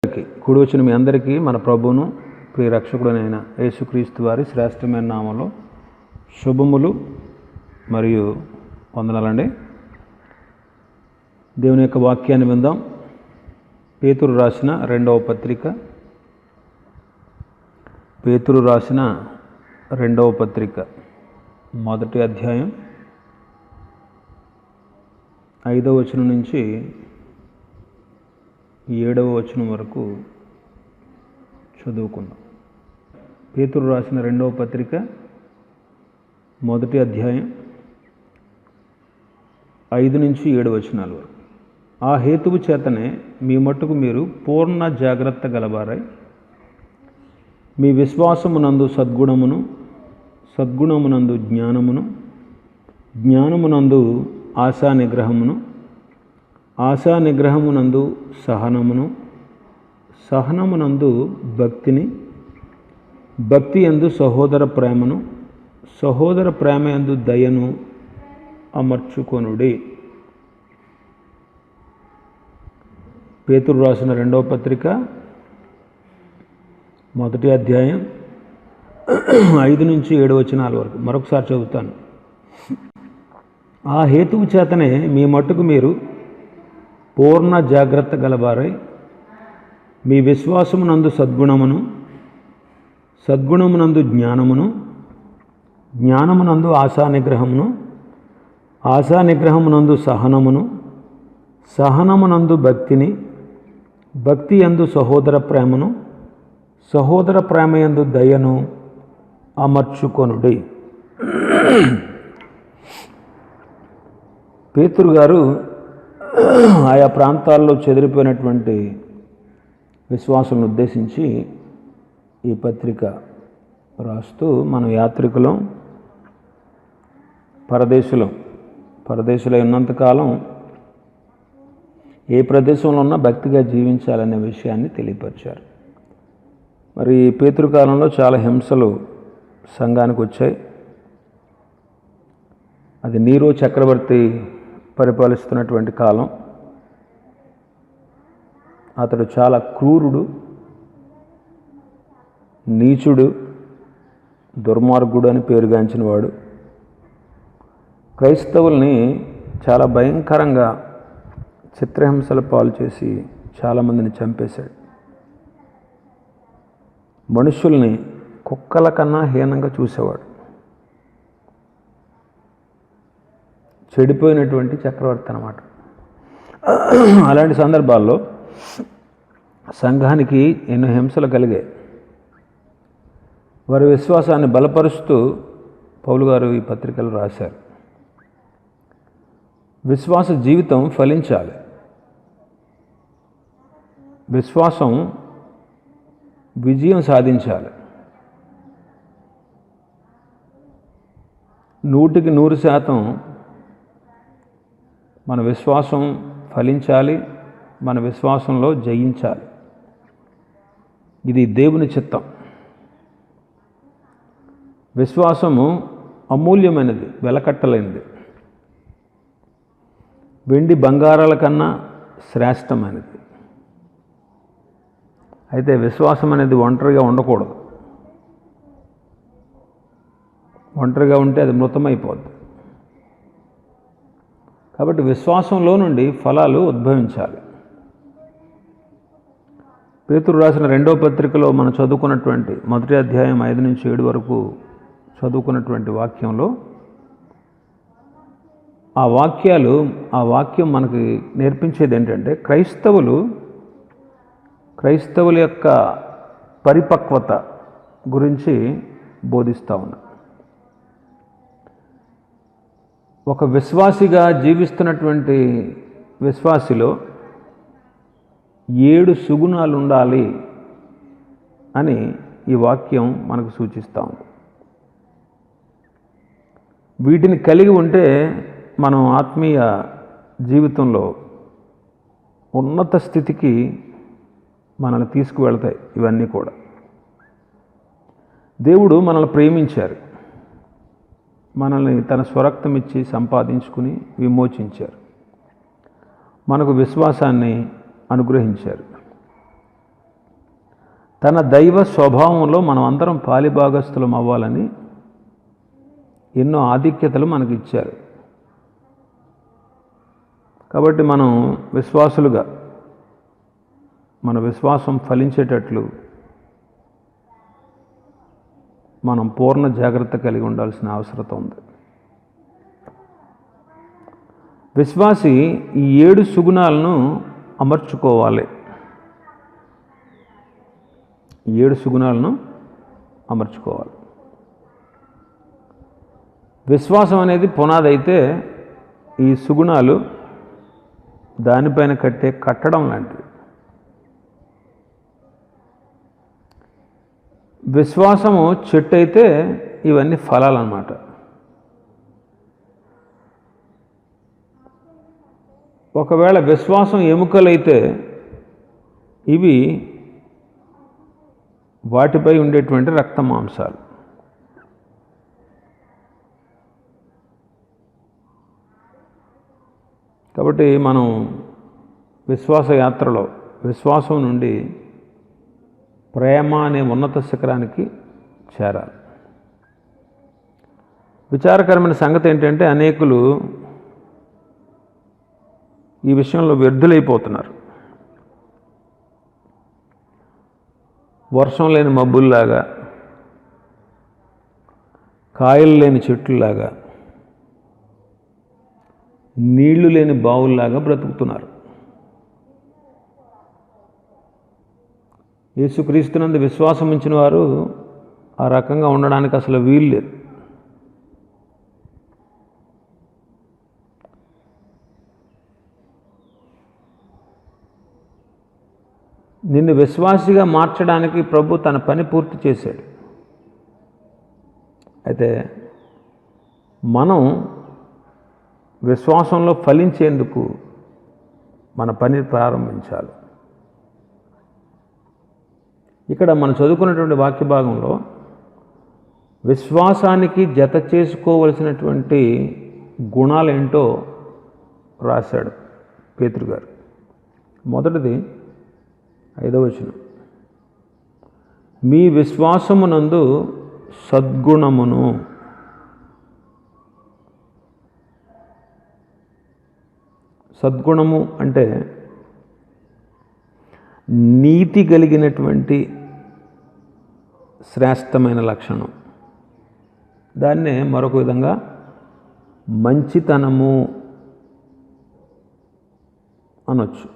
కూడి వచ్చిన మీ అందరికీ మన ప్రభువును ప్రియ రక్షకుడైన యేసుక్రీస్తు వారి శ్రేష్టమైన నామంలో శుభములు మరియు వందనాలండి. దేవుని యొక్క వాక్యాన్ని విందాం. పేతురు రాసిన రెండవ పత్రిక మొదటి అధ్యాయం 5వ వచనం నుంచి 7వ వచనం వరకు చదువుకుందాం. పేతురు రాసిన రెండవ పత్రిక మొదటి అధ్యాయం 5 నుంచి 7 వచనాల వరకు. ఆ హేతువు చేతనే మీ మట్టుకు మీరు పూర్ణ జాగ్రత్త గలవారై మీ విశ్వాసమునందు సద్గుణమును, సద్గుణమునందు జ్ఞానమును, జ్ఞానమునందు ఆశా నిగ్రహమును, ఆశా నిగ్రహమునందు సహనమును, సహనమునందు భక్తిని, భక్తి యందు సహోదర ప్రేమను, సహోదర ప్రేమ యందు దయను అమర్చుకొనుడి. పేతురు రాసిన రెండవ పత్రిక మొదటి అధ్యాయం 5 నుంచి 7 వచనాల వరకు మరొకసారి చదువుతాను. ఆ హేతువు చేతనే మీ మట్టుకు మీరు పూర్ణ జాగ్రత్త గలవారై మీ విశ్వాసమునందు సద్గుణమును, సద్గుణమునందు జ్ఞానమును, జ్ఞానమునందు ఆశా నిగ్రహమును, ఆశా నిగ్రహమునందు సహనమును, సహనమునందు భక్తిని, భక్తి యందు సహోదర ప్రేమను, సహోదర ప్రేమ యందు దయను అమర్చుకొనుడి. పేతురు గారు ఆయా ప్రాంతాల్లో చెదిరిపోయినటువంటి విశ్వాసులను ఉద్దేశించి ఈ పత్రిక రాస్తూ, మనం యాత్రికులం, పరదేశులై ఉన్నంతకాలం ఏ ప్రదేశంలో ఉన్నా భక్తిగా జీవించాలనే విషయాన్ని తెలియపరిచారు. మరి పేతురు కాలంలో చాలా హింసలు సంఘానికి వచ్చాయి. అది నీరో చక్రవర్తి పరిపాలిస్తున్నటువంటి కాలం. అతడు చాలా క్రూరుడు, నీచుడు, దుర్మార్గుడు అని పేరుగాంచిన వాడు. క్రైస్తవుల్ని చాలా భయంకరంగా చిత్రహింసల పాలు చేసి చాలామందిని చంపేశాడు. మనుషుల్ని కుక్కల కన్నా హీనంగా చూసేవాడు. చెడిపోయినటువంటి చక్రవర్తి అన్నమాట. అలాంటి సందర్భాల్లో సంఘానికి ఎన్నో హింసలు కలిగాయి. వారి విశ్వాసాన్ని బలపరుస్తూ పౌలు గారు ఈ పత్రికలు రాశారు. విశ్వాస జీవితం ఫలించాలి. విశ్వాసం విజయం సాధించాలి. 100కి 100% మన విశ్వాసం ఫలించాలి. మన విశ్వాసంలో జయించాలి. ఇది దేవుని చిత్తం. విశ్వాసము అమూల్యమైనది, వెలకట్టలేనిది, వెండి బంగారాల కన్నా శ్రేష్టమైనది. అయితే విశ్వాసం అనేది ఒంటరిగా ఉండకూడదు. ఒంటరిగా ఉంటే అది మృతమైపోద్ది. కాబట్టి విశ్వాసంలో నుండి ఫలాలు ఉద్భవించాలి. పేతురు రాసిన రెండవ పత్రికలో మనం చదువుకున్నటువంటి మొదటి అధ్యాయం 5 నుంచి 7 వరకు చదువుకున్నటువంటి వాక్యంలో ఆ వాక్యం మనకి నేర్పించేది ఏంటంటే, క్రైస్తవుల యొక్క పరిపక్వత గురించి బోధిస్తూ ఉన్నారు. ఒక విశ్వాసిగా జీవిస్తున్నటువంటి విశ్వాసిలో 7 సుగుణాలు ఉండాలి అని ఈ వాక్యం మనకు సూచిస్తూ ఉంది. వీటిని కలిగి ఉంటే మనం ఆత్మీయ జీవితంలో ఉన్నత స్థితికి మనల్ని తీసుకువెళ్తాయి. ఇవన్నీ కూడా దేవుడు మనల్ని ప్రేమించారు. మనల్ని తన స్వరక్తం ఇచ్చి సంపాదించుకుని విమోచించారు. మనకు విశ్వాసాన్ని అనుగ్రహించారు. తన దైవ స్వభావంలో మనం అందరం పాలిభాగస్థులం అవ్వాలని ఎన్నో ఆధిక్యతలు మనకి ఇచ్చారు. కాబట్టి మనం విశ్వాసులుగా మన విశ్వాసం ఫలించేటట్లు మనం పూర్ణ జాగ్రత్త కలిగి ఉండాల్సిన అవసరం ఉంది. విశ్వాసి ఈ 7 సుగుణాలను అమర్చుకోవాలి. 7 సుగుణాలను అమర్చుకోవాలి. విశ్వాసం అనేది పునాది అయితే ఈ సుగుణాలు దానిపైన కట్టే కట్టడం లాంటివి. విశ్వాసము చెట్టు అయితే ఇవన్నీ ఫలాలన్నమాట. ఒకవేళ విశ్వాసం ఎముకలైతే ఇవి వాటిపై ఉండేటువంటి రక్త మాంసాలు. కాబట్టి మనం విశ్వాస యాత్రలో విశ్వాసం నుండి ప్రేమ అనే ఉన్నత శిఖరానికి చేరాలి. విచారకరమైన సంగతి ఏంటంటే అనేకులు ఈ విషయంలో వ్యర్థులైపోతున్నారు. వర్షం లేని మబ్బుల్లాగా, కాయలు లేని చెట్లులాగా, నీళ్లు లేని బావుల్లాగా బ్రతుకుతున్నారు. యేసుక్రీస్తునందు విశ్వాసం ఉంచిన వారు ఆ రకంగా ఉండడానికి అసలు వీలు లేదు. నిన్ను విశ్వాసిగా మార్చడానికి ప్రభు తన పని పూర్తి చేశాడు. అయితే మనం విశ్వాసంలో ఫలించేందుకు మన పని ప్రారంభించాలి. ఇక్కడ మనం చదువుకున్నటువంటి వాక్య భాగంలో విశ్వాసానికి జత చేసుకోవలసినటువంటి గుణాలేంటో రాశాడు పేతురు గారు. మొదటిది 5వ వచనం, మీ విశ్వాసమునందు సద్గుణమును. సద్గుణము అంటే నీతి కలిగినటువంటి శ్రేష్టమైన లక్షణం. దాన్నే మరొక విధంగా మంచితనము అనొచ్చు.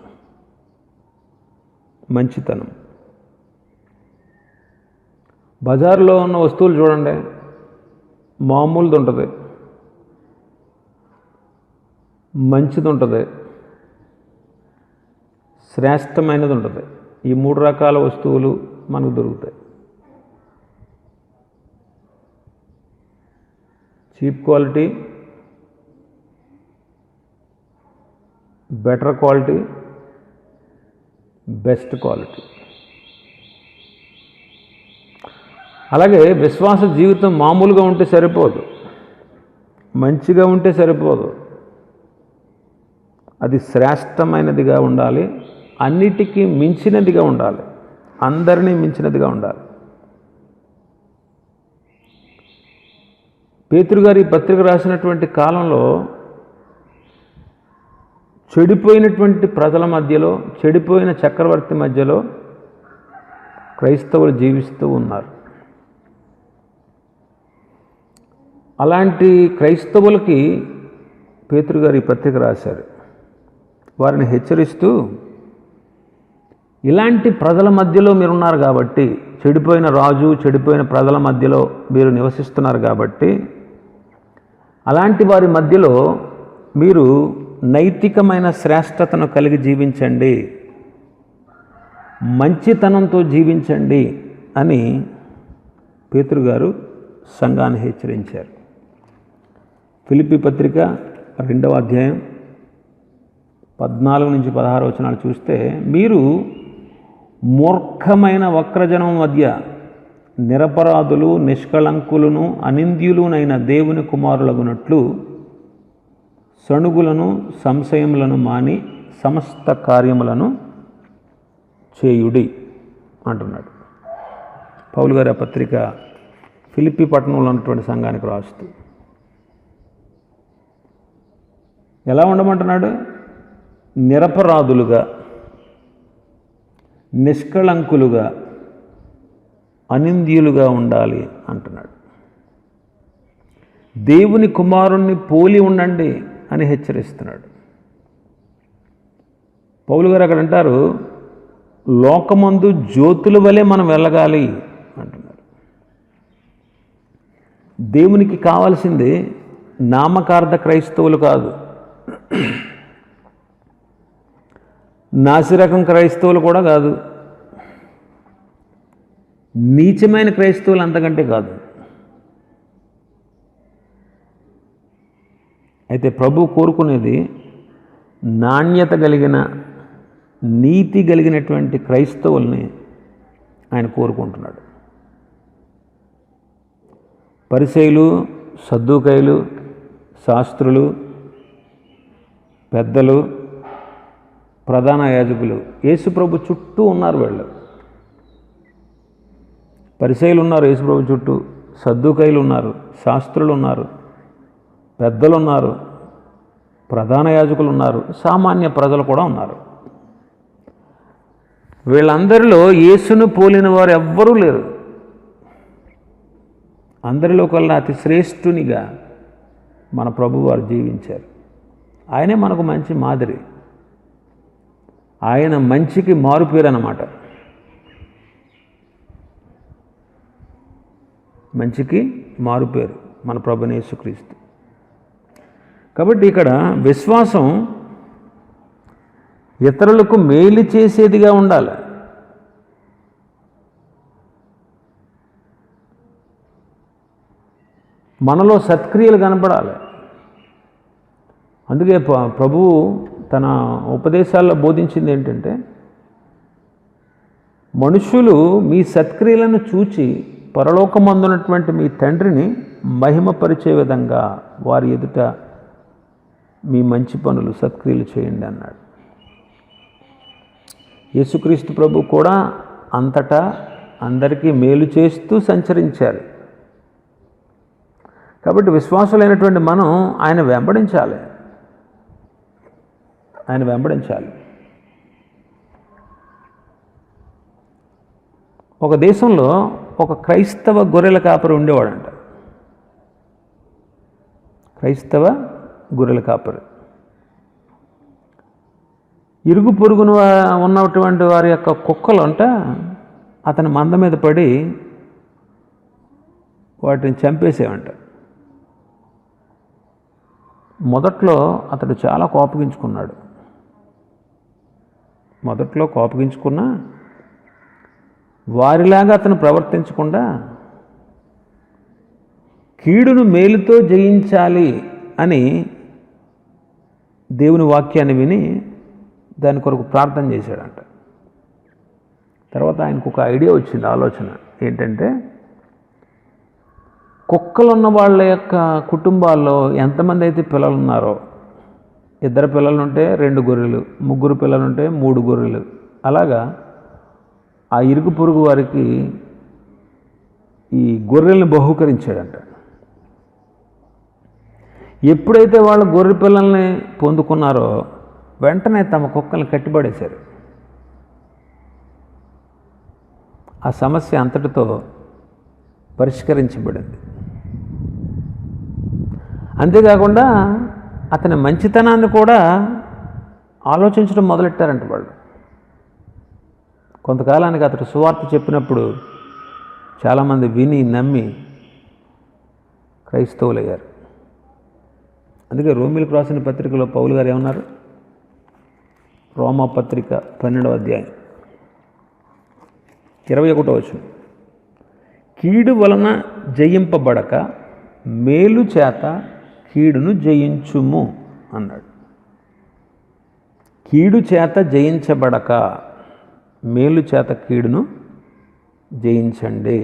మంచితనం. బజార్లో ఉన్న వస్తువులు చూడండి, మామూలుది ఉంటుంది, మంచిది ఉంటుంది, శ్రేష్టమైనది ఉంటుంది. ఈ 3 రకాల వస్తువులు మనకు దొరుకుతాయి. Cheap quality, better quality, best quality. అలాగే విశ్వాస జీవితం మామూలుగా ఉంటే సరిపోదు, మంచిగా ఉంటే సరిపోదు. అది శ్రేష్టమైనదిగా ఉండాలి, అన్నిటికీ మించినదిగా ఉండాలి, అందరినీ మించినదిగా ఉండాలి. పేతురు గారు ఈ పత్రిక రాసినటువంటి కాలంలో చెడిపోయినటువంటి ప్రజల మధ్యలో, చెడిపోయిన చక్రవర్తి మధ్యలో క్రైస్తవులు జీవిస్తూ ఉన్నారు. అలాంటి క్రైస్తవులకి పేతురు గారు ఈ పత్రిక రాశారు. వారిని హెచ్చరిస్తూ, ఇలాంటి ప్రజల మధ్యలో మీరున్నారు కాబట్టి, చెడిపోయిన రాజు, చెడిపోయిన ప్రజల మధ్యలో మీరు నివసిస్తున్నారు కాబట్టి, అలాంటి వారి మధ్యలో మీరు నైతికమైన శ్రేష్టతను కలిగి జీవించండి, మంచితనంతో జీవించండి అని పేతురు గారు సంఘాన్ని హెచ్చరించారు. ఫిలిప్పీ పత్రిక 2వ అధ్యాయం 14 నుంచి 16 వచనాలు చూస్తే, మీరు మూర్ఖమైన వక్రజనం మధ్య నిరపరాధులు, నిష్కళంకులను, అనింద్యులునైన దేవుని కుమారులగునట్లు సణుగులను, సంశయములను మాని సమస్త కార్యములను చేయుడి అంటున్నాడు. పౌలు గారి ఆ పత్రిక ఫిలిప్పీ పట్టణంలో ఉన్నటువంటి సంఘానికి రాస్తూ ఎలా ఉండమంటున్నాడు? నిరపరాధులుగా, నిష్కళంకులుగా, అనింద్యులుగా ఉండాలి అంటున్నాడు. దేవుని కుమారుణ్ణి పోలి ఉండండి అని హెచ్చరిస్తున్నాడు. పౌలు గారు అక్కడ అంటారు, లోకమందు జ్యోతుల వలె మనం వెళ్ళగాలి అంటున్నారు. దేవునికి కావాల్సింది నామకార్థ క్రైస్తవులు కాదు, నాసిరకం క్రైస్తవులు కూడా కాదు, నీచమైన క్రైస్తవులు అంతకంటే కాదు. అయితే ప్రభు కోరుకునేది నాణ్యత కలిగిన, నీతి కలిగినటువంటి క్రైస్తవుల్ని ఆయన కోరుకుంటున్నాడు. పరిసయ్యులు, సద్దూకయ్యులు, శాస్త్రులు, పెద్దలు, ప్రధాన యాజకులు యేసుప్రభు చుట్టూ ఉన్నారు. వీళ్ళు పరిసయ్యులు ఉన్నారు యేసుప్రభు చుట్టూ, సద్దూకయ్యులు ఉన్నారు, శాస్త్రులు ఉన్నారు, పెద్దలు ఉన్నారు, ప్రధాన యాజకులు ఉన్నారు, సామాన్య ప్రజలు కూడా ఉన్నారు. వీళ్ళందరిలో యేసును పోలిన వారు ఎవ్వరూ లేరు. అందరిలో కల్లా అతి శ్రేష్ఠునిగా మన ప్రభువారు జీవించారు. ఆయనే మనకు మంచి మాదిరి. ఆయన మంచికి మారుపేరు అన్నమాట. మంచికి మారుపేరు మన ప్రభువైన యేసుక్రీస్తు. కాబట్టి ఇక్కడ విశ్వాసం ఇతరులకు మేలు చేసేదిగా ఉండాలి. మనలో సత్క్రియలు కనపడాలి. అందుకే ప్రభువు తన ఉపదేశాల్లో బోధించింది ఏంటంటే, మనుషులు మీ సత్క్రియలను చూచి పరలోకమందున్నటువంటి మీ తండ్రిని మహిమపరిచే విధంగా వారి ఎదుట మీ మంచి పనులు, సత్క్రియలు చేయండి అన్నాడు. యేసుక్రీస్తు ప్రభు కూడా అంతటా అందరికీ మేలు చేస్తూ సంచరించారు. కాబట్టి విశ్వాసులైనటువంటి మనం ఆయన వెంబడించాలి. ఆయన వెంబడించాలి. ఒక దేశంలో ఒక క్రైస్తవ గొర్రెల కాపరి ఉండేవాడంట. క్రైస్తవ గొర్రెల కాపరి ఇరుగు పొరుగున ఉన్నటువంటి వారి యొక్క కుక్కలు అంట అతని మంద మీద పడి వాటిని చంపేసేవంట. మొదట్లో అతడు చాలా కోపగించుకున్నాడు. కోపగించుకున్నా వారిలాగా అతను ప్రవర్తించకుండా కీడును మేలుతో జయించాలి అని దేవుని వాక్యాన్ని విని దాని కొరకు ప్రార్థన చేశాడంట. తర్వాత ఆయనకు ఒక ఐడియా వచ్చింది, ఆలోచన ఏంటంటే, కుక్కలున్న వాళ్ళ యొక్క కుటుంబాల్లో ఎంతమంది అయితే పిల్లలు ఉన్నారో, 2 పిల్లలుంటే 2 గొర్రెలు, 3 పిల్లలుంటే 3 గొర్రెలు, అలాగా ఆ ఇరుగు పొరుగు వారికి ఈ గొర్రెల్ని బహూకరించాడంట. ఎప్పుడైతే వాళ్ళు గొర్రె పిల్లల్ని పొందుకున్నారో వెంటనే తమ కుక్కల్ని కట్టిపడేశారు. ఆ సమస్య అంతటితో పరిష్కరించబడింది. అంతేకాకుండా అతని మంచితనాన్ని కూడా ఆలోచించడం మొదలెట్టారంట వాళ్ళు. కొంతకాలానికి అతడు సువార్త చెప్పినప్పుడు చాలామంది విని నమ్మి క్రైస్తవులయ్యారు. అందుకే రోమీలకు రాసిన పత్రికలో పౌలు గారు ఏమన్నారు? రోమా పత్రిక 12వ అధ్యాయం 21వ వచనం, కీడు వలన జయింపబడక మేలు చేత కీడును జయించుము అన్నాడు. కీడు చేత జయించబడక మేలు చేత కీడును జయించండి.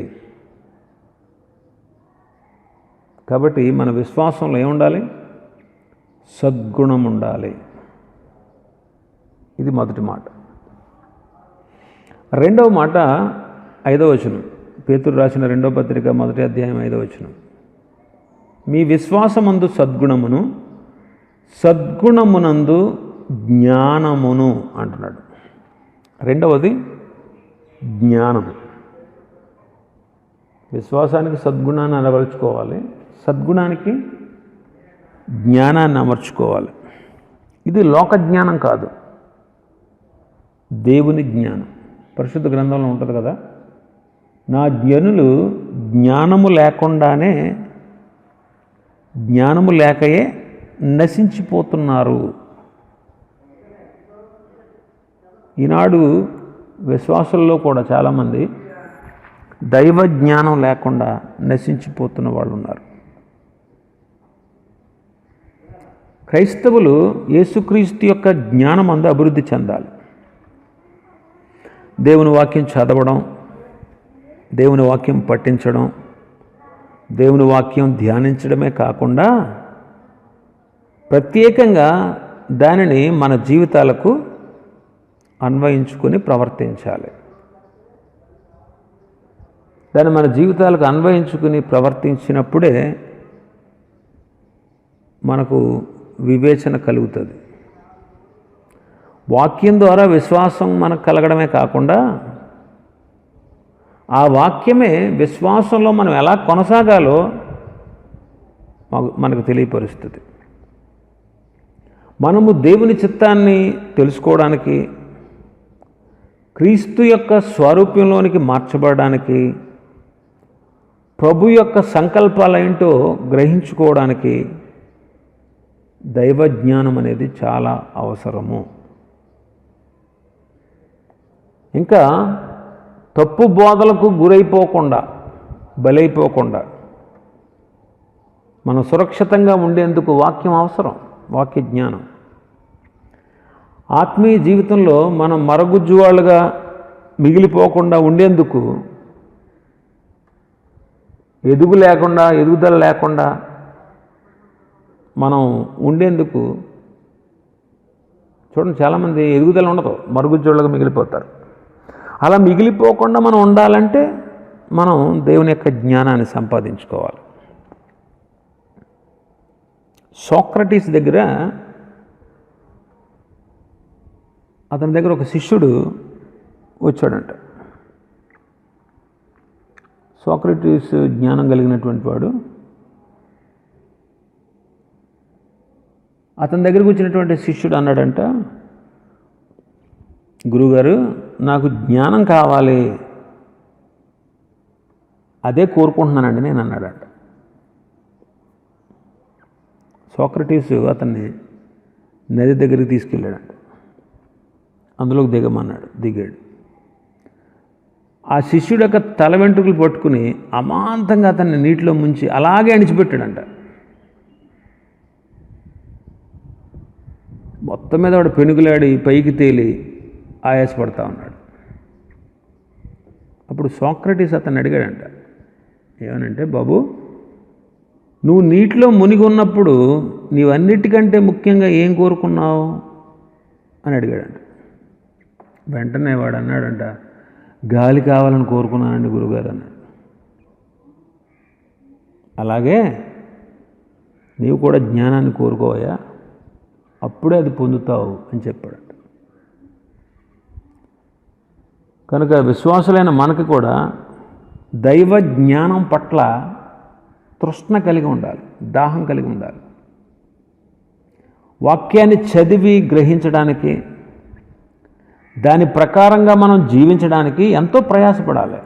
కాబట్టి మన విశ్వాసంలో ఏముండాలి? సద్గుణం ఉండాలి. ఇది మొదటి మాట. రెండవ మాట 5వ వచనం, పేతురు రాసిన 2వ పత్రిక 1వ అధ్యాయం 5వ వచనం. మీ విశ్వాసమందు సద్గుణమును, సద్గుణమునందు జ్ఞానమును అంటున్నాడు. రెండవది జ్ఞానము. విశ్వాసానికి సద్గుణాన్ని అలవరుచుకోవాలి, సద్గుణానికి జ్ఞానాన్ని అమర్చుకోవాలి. ఇది లోక జ్ఞానం కాదు, దేవుని జ్ఞానం. పరిశుద్ధ గ్రంథంలో ఉంటుంది కదా, నా జనులు జ్ఞానము లేకయే నశించిపోతున్నారు. ఈనాడు విశ్వాసుల్లో కూడా చాలామంది దైవ జ్ఞానం లేకుండా నశించిపోతున్న వాళ్ళు ఉన్నారు. క్రైస్తవులు యేసుక్రీస్తు యొక్క జ్ఞానమందు అభివృద్ధి చెందాలి. దేవుని వాక్యం చదవడం, దేవుని వాక్యం పఠించడం, దేవుని వాక్యం ధ్యానించడమే కాకుండా ప్రత్యేకంగా దానిని మన జీవితాలకు అన్వయించుకొని ప్రవర్తించాలి. దాన్ని మన జీవితాలకు అన్వయించుకుని ప్రవర్తించినప్పుడే మనకు వివేచన కలుగుతుంది. వాక్యం ద్వారా విశ్వాసం మనకు కలగడమే కాకుండా ఆ వాక్యమే విశ్వాసంలో మనం ఎలా కొనసాగాలో మనకు తెలియపరుస్తుంది. మనము దేవుని చిత్తాన్ని తెలుసుకోవడానికి, క్రీస్తు యొక్క స్వరూప్యంలోనికి మార్చబడడానికి, ప్రభు యొక్క సంకల్పాలేంటో గ్రహించుకోవడానికి దైవ జ్ఞానం అనేది చాలా అవసరము. ఇంకా తప్పు బోధలకు బలైపోకుండా మనం సురక్షితంగా ఉండేందుకు వాక్యం అవసరం, వాక్య జ్ఞానం. ఆత్మీయ జీవితంలో మనం మరగుజ్జువాళ్ళుగా మిగిలిపోకుండా ఉండేందుకు, ఎదుగుదల లేకుండా మనం ఉండేందుకు, చూడండి చాలామంది ఎదుగుదల ఉండదు, మరుగుజ్జోళ్ళగా మిగిలిపోతారు. అలా మిగిలిపోకుండా మనం ఉండాలంటే మనం దేవుని యొక్క జ్ఞానాన్ని సంపాదించుకోవాలి. సోక్రటీస్ దగ్గర, అతని దగ్గర ఒక శిష్యుడు వచ్చాడంట. సోక్రటీస్ జ్ఞానం కలిగినటువంటి వాడు. అతని దగ్గరికి వచ్చినటువంటి శిష్యుడు అన్నాడంట, గురుగారు నాకు జ్ఞానం కావాలి, అదే కోరుకుంటున్నానండి నేను అన్నాడంట. సోక్రటీసు అతన్ని నది దగ్గరికి తీసుకెళ్ళాడంట. అందులోకి దిగాడు. ఆ శిష్యుడు యొక్క తల వెంట్రుకలు పట్టుకుని అమాంతంగా అతన్ని నీటిలో ముంచి అలాగే అణిచిపెట్టాడంట. మొత్తం మీద వాడు పెనుగులాడి పైకి తేలి ఆయాసపడతా ఉన్నాడు. అప్పుడు సోక్రటీస్ అతన్ని అడిగాడంట, ఏమనంటే, బాబు నువ్వు నీటిలో మునిగి ఉన్నప్పుడు నీవన్నిటికంటే ముఖ్యంగా ఏం కోరుకున్నావు అని అడిగాడంట. వెంటనే వాడు అన్నాడంట, గాలి కావాలని కోరుకున్నానండి గురుగారు అన్నాడు. అలాగే నీవు కూడా జ్ఞానాన్ని కోరుకోవయ్యా, అప్పుడే అది పొందుతావు అని చెప్పాడు. కనుక విశ్వాసులైన మనకి కూడా దైవ జ్ఞానం పట్ల తృష్ణ కలిగి ఉండాలి, దాహం కలిగి ఉండాలి. వాక్యాన్ని చదివి గ్రహించడానికి, దాని ప్రకారంగా మనం జీవించడానికి ఎంతో ప్రయాసపడాలి.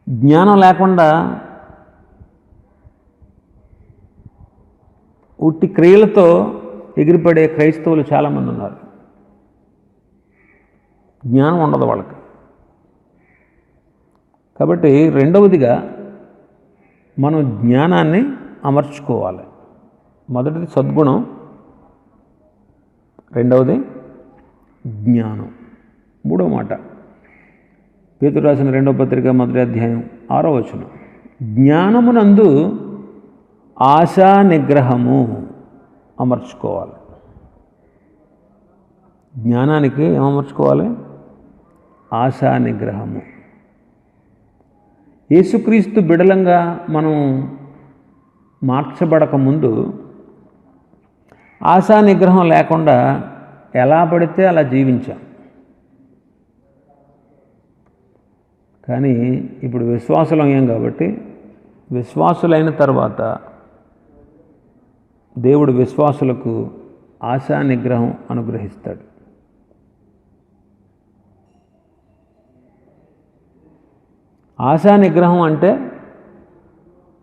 జ్ఞానం లేకుండా ఉట్టి క్రియలతో ఎగిరిపడే క్రైస్తవులు చాలామంది ఉన్నారు. జ్ఞానం ఉండదు వాళ్ళకి. కాబట్టి రెండవదిగా మనం జ్ఞానాన్ని అమర్చుకోవాలి. మొదటిది సద్గుణం, రెండవది జ్ఞానం. మూడవ మాట పేతురు రాసిన 2వ పత్రిక 1వ అధ్యాయం 6వ వచనం. జ్ఞానమునందు ఆశా నిగ్రహము అమర్చుకోవాలి. జ్ఞానానికి ఏమర్చుకోవాలి? ఆశా నిగ్రహము. యేసుక్రీస్తు బిడలంగా మనం మార్చబడక ముందు ఆశా నిగ్రహం లేకుండా ఎలా పడితే అలా జీవించాం. కానీ ఇప్పుడు విశ్వాసులం అయ్యాం కాబట్టి విశ్వాసులైన తర్వాత దేవుడు విశ్వాసులకు ఆశా నిగ్రహం అనుగ్రహిస్తాడు. ఆశా నిగ్రహం అంటే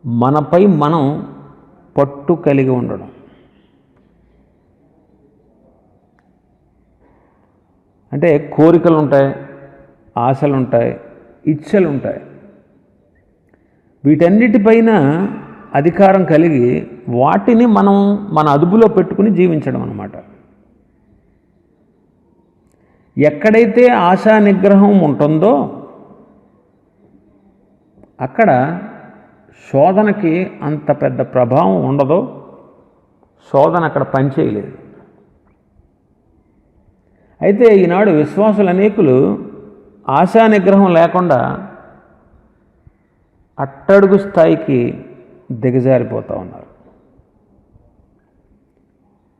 మనపై మనం పట్టు కలిగి ఉండడం. అంటే కోరికలు ఉంటాయి, ఆశలు ఉంటాయి, ఇచ్చలు ఉంటాయి. వీటన్నిటిపైన అధికారం కలిగి వాటిని మనం మన అదుపులో పెట్టుకుని జీవించడం అన్నమాట. ఎక్కడైతే ఆశా నిగ్రహం ఉంటుందో అక్కడ శోధనకి అంత పెద్ద ప్రభావం ఉండదు. శోధన అక్కడ పనిచేయలేదు. అయితే ఈనాడు విశ్వాసులు అనేకులు ఆశా నిగ్రహం లేకుండా అట్టడుగు స్థాయికి దిగజారిపోతూ ఉన్నారు.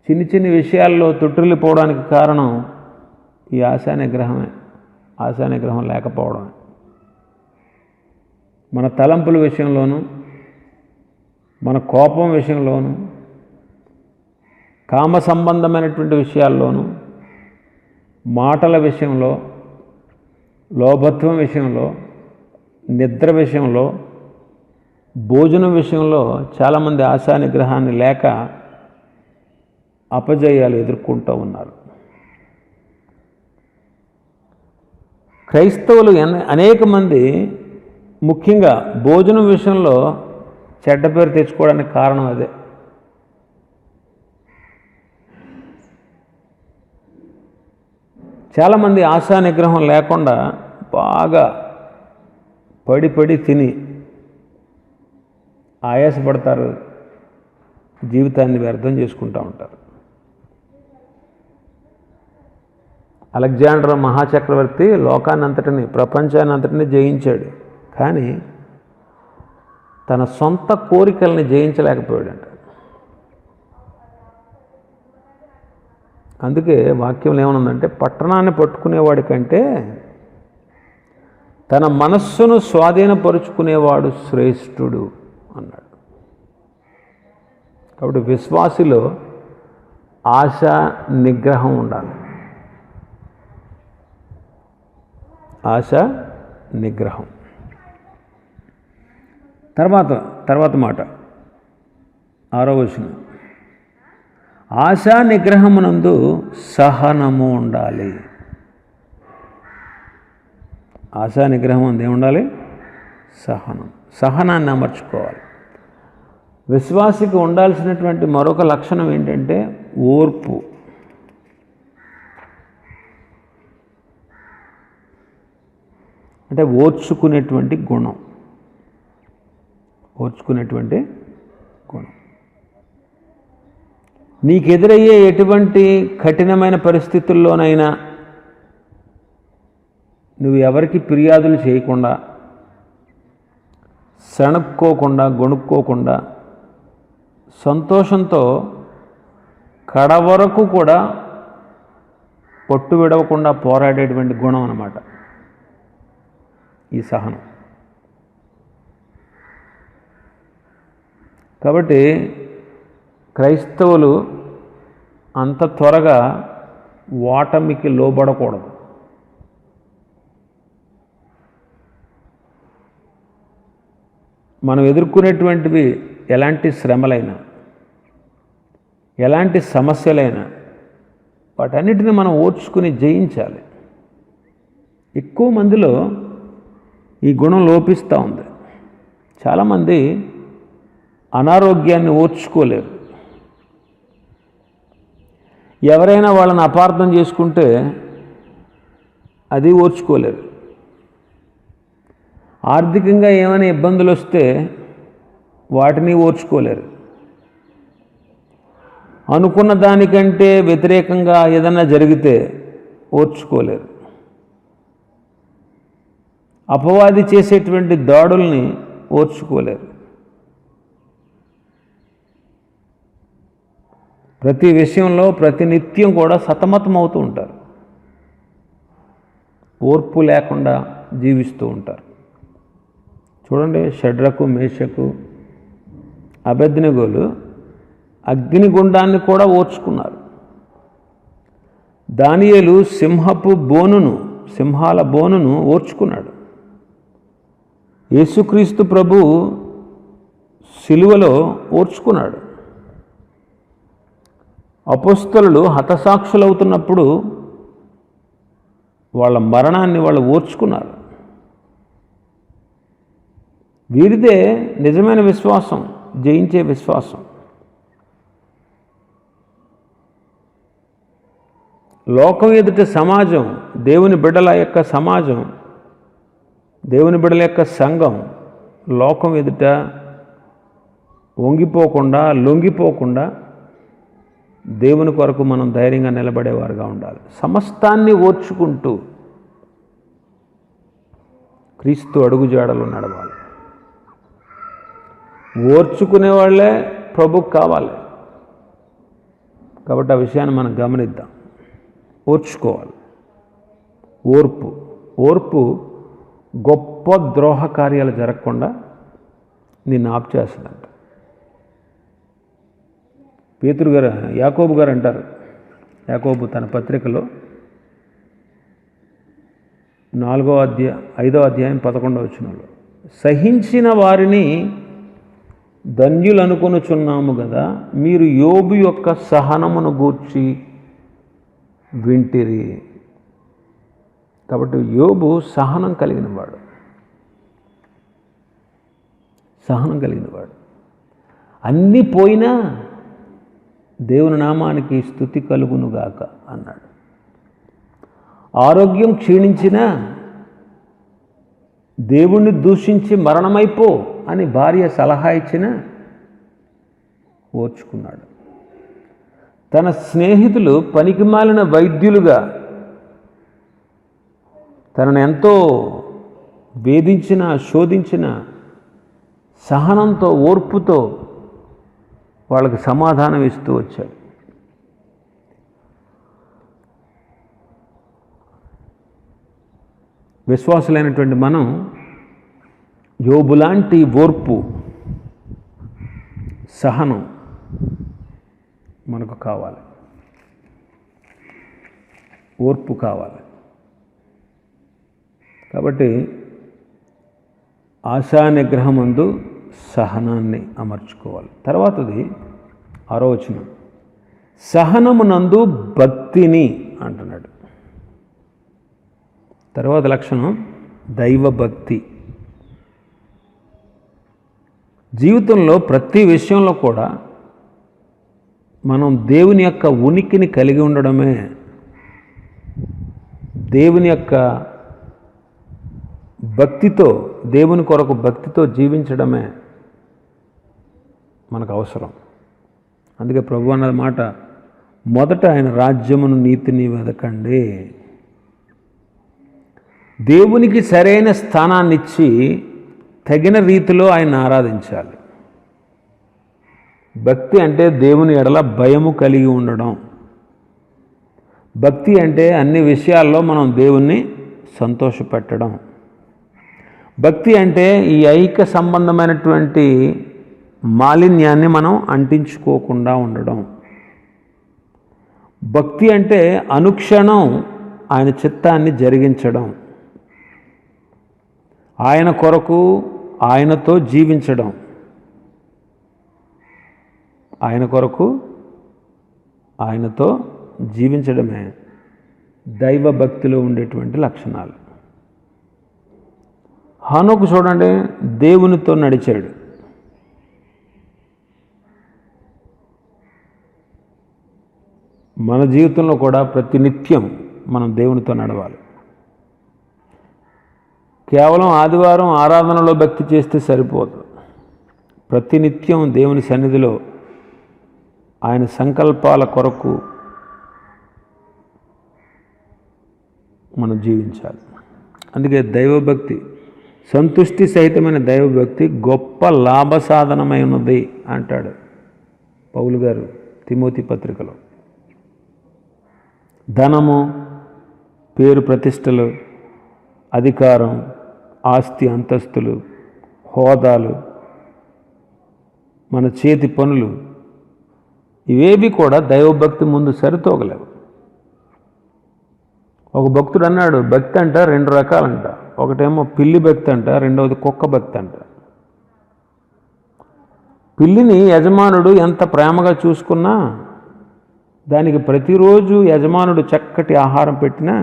చిన్ని చిన్ని విషయాల్లో తొట్టిల్లిపోవడానికి కారణం ఈ ఆశా నిగ్రహమే. ఆశా నిగ్రహం లేకపోవడమే. మన తలంపుల విషయంలోనూ, మన కోపం విషయంలోనూ, కామ సంబంధమైనటువంటి విషయాల్లోనూ, మాటల విషయంలో, లోభత్వం విషయంలో, నిద్ర విషయంలో, భోజనం విషయంలో చాలామంది ఆశా నిగ్రహాన్ని లేక అపజయాలు ఎదుర్కొంటూ ఉన్నారు. క్రైస్తవులు అనేక మంది ముఖ్యంగా భోజనం విషయంలో చెడ్డ పేరు తెచ్చుకోవడానికి కారణం అదే. చాలామంది ఆశా నిగ్రహం లేకుండా బాగా పడి పడి తిని ఆయాసపడతారు, జీవితాన్ని వ్యర్థం చేసుకుంటూ ఉంటారు. అలెగ్జాండర్ మహాచక్రవర్తి లోకాన్నంతటిని, ప్రపంచాన్ని అంతటిని జయించాడు. కానీ తన సొంత కోరికల్ని జయించలేకపోయాడంట. అందుకే వాక్యం ఏమనుందంటే, పట్టణాన్ని పట్టుకునేవాడి కంటే తన మనస్సును స్వాధీనపరుచుకునేవాడు శ్రేష్ఠుడు అన్నాడు. కాబట్టి విశ్వాసిలో ఆశ నిగ్రహం ఉండాలి. ఆశ నిగ్రహం. తర్వాత మాట 6వ వచనం, ఆశా నిగ్రహమునందు సహనము ఉండాలి. ఆశా నిగ్రహం అందు ఏముండాలి? సహనం. సహనాన్ని అమర్చుకోవాలి. విశ్వాసికి ఉండాల్సినటువంటి మరొక లక్షణం ఏంటంటే ఓర్పు. అంటే ఓర్చుకునేటువంటి గుణం. ఓర్చుకునేటువంటి గుణం. నీకెదురయ్యే ఎటువంటి కఠినమైన పరిస్థితుల్లోనైనా నువ్వు ఎవరికి ఫిర్యాదులు చేయకుండా, సణుక్కోకుండా, గొణుక్కోకుండా, సంతోషంతో కడవరకు కూడా పొట్టు విడవకుండా పోరాడేటువంటి గుణం అన్నమాట ఈ సహనం. కాబట్టి క్రైస్తవులు అంత త్వరగా ఓటమికి లోబడకూడదు. మనం ఎదుర్కొనేటువంటివి ఎలాంటి శ్రమలైనా, ఎలాంటి సమస్యలైనా వాటన్నిటిని మనం ఓర్చుకుని జయించాలి. ఎక్కువ మందిలో ఈ గుణం లోపిస్తూ ఉంది. చాలామంది అనారోగ్యాన్ని ఓర్చుకోలేరు. ఎవరైనా వాళ్ళని అపార్థం చేసుకుంటే అది ఓర్చుకోలేరు. ఆర్థికంగా ఏమైనా ఇబ్బందులు వస్తే వాటిని ఓర్చుకోలేరు. అనుకున్న దానికంటే వ్యతిరేకంగా ఏదైనా జరిగితే ఓర్చుకోలేరు. అపవాది చేసేటువంటి దాడుల్ని ఓర్చుకోలేరు. ప్రతి విషయంలో ప్రతినిత్యం కూడా సతమతమవుతూ ఉంటారు. ఓర్పు లేకుండా జీవిస్తూ ఉంటారు. చూడండి, షడ్రకు, మేషకు, అబేద్నెగోలు అగ్నిగుండాన్ని కూడా ఓర్చుకున్నారు. దానియేలు సింహాల బోనును ఓర్చుకున్నాడు. యేసుక్రీస్తు ప్రభు సిలువలో ఓర్చుకున్నాడు. అపొస్తలులు హతసాక్షులవుతున్నప్పుడు వాళ్ళ మరణాన్ని వాళ్ళు ఓర్చుకున్నారు. వీరిదే నిజమైన విశ్వాసం, జయించే విశ్వాసం. లోకం ఎదుట సమాజం, దేవుని బిడ్డల యొక్క సమాజం, దేవుని బిడ్డల యొక్క సంఘం లోకం ఎదుట వంగిపోకుండా, లొంగిపోకుండా దేవుని కొరకు మనం ధైర్యంగా నిలబడేవారుగా ఉండాలి. సమస్తాన్ని ఓర్చుకుంటూ క్రీస్తు అడుగుజాడలు నడవాలి. ఓర్చుకునే వాళ్ళే ప్రభుకు కావాలి. కాబట్టి ఆ విషయాన్ని మనం గమనిద్దాం. ఓర్చుకోవాలి. ఓర్పు గొప్ప ద్రోహ కార్యాలు జరగకుండా నిన్ను ఆపు చేస్తుందంట. పేతురు గారు, యాకోబు గారు అంటారు, యాకోబు తన పత్రికలో 5వ అధ్యాయం 11వ వచనంలో, సహించిన వారిని ధన్యులనుకొనుచున్నాము కదా, మీరు యోబు యొక్క సహనమును గూర్చి వింటిరి. కాబట్టి యోబు సహనం కలిగినవాడు. అన్నీ పోయినా దేవుని నామానికి స్తుతి కలుగునుగాక అన్నాడు. ఆరోగ్యం క్షీణించినా దేవుణ్ణి దూషించి మరణమైపో అని భార్య సలహా ఇచ్చినా ఓర్చుకున్నాడు. తన స్నేహితులు పనికిమాలిన వైద్యులుగా తనను ఎంతో వేధించిన, శోధించిన సహనంతో, ఓర్పుతో వాళ్ళకి సమాధానం ఇస్తూ వచ్చాడు. విశ్వాసులైనటువంటి మనం యోబులాంటి ఓర్పు, సహనం మనకు కావాలి. ఓర్పు కావాలి. కాబట్టి ఆశా నిగ్రహమందు సహనాన్ని అమర్చుకోవాలి. తర్వాతది 6వ వచనం, సహనమునందు భక్తిని అంటున్నాడు. తర్వాత లక్షణం దైవభక్తి. జీవితంలో ప్రతి విషయంలో కూడా మనం దేవుని యొక్క ఉనికిని కలిగి ఉండడమే, దేవుని యొక్క భక్తితో, దేవుని కొరకు భక్తితో జీవించడమే మనకు అవసరం. అందుకే ప్రభు అన్న మాట, మొదట ఆయన రాజ్యమును, నీతిని వెదకండి. దేవునికి సరైన స్థానాన్ని ఇచ్చి తగిన రీతిలో ఆయన ఆరాధించాలి. భక్తి అంటే దేవుని ఎడల భయము కలిగి ఉండడం. భక్తి అంటే అన్ని విషయాల్లో మనం దేవుణ్ణి సంతోషపెట్టడం. భక్తి అంటే ఈ ఐక్య సంబంధమైనటువంటి మాలిన్యాన్ని మనం అంటించుకోకుండా ఉండడం. భక్తి అంటే అనుక్షణం ఆయన చిత్తాన్ని జరిగించడం, ఆయన కొరకు ఆయనతో జీవించడం. ఆయన కొరకు ఆయనతో జీవించడమే దైవ భక్తిలో ఉండేటువంటి లక్షణాలు. హనోకు చూడండి, దేవునితో నడిచాడు. మన జీవితంలో కూడా ప్రతినిత్యం మనం దేవునితో నడవాలి. కేవలం ఆదివారం ఆరాధనలో భక్తి చేస్తే సరిపోదు. ప్రతినిత్యం దేవుని సన్నిధిలో ఆయన సంకల్పాల కొరకు మనం జీవించాలి. అందుకే దైవభక్తి సంతుష్టి సహితమైన దైవభక్తి గొప్ప లాభ సాధనమైనది అంటాడు పౌలు గారు తిమోతి పత్రికలో. ధనము, పేరు ప్రతిష్టలు, అధికారం, ఆస్తి అంతస్తులు, హోదాలు, మన చేతి పనులు ఇవేవి కూడా దైవభక్తి ముందు సరితూగలేవు. ఒక భక్తుడు అన్నాడు, భక్తి అంట 2 రకాలంట. ఒకటేమో పిల్లి భక్తి అంట, రెండవది కుక్క భక్తి అంట. పిల్లిని యజమానుడు ఎంత ప్రేమగా చూసుకున్నా, దానికి ప్రతిరోజు యజమానుడు చక్కటి ఆహారం పెట్టినా,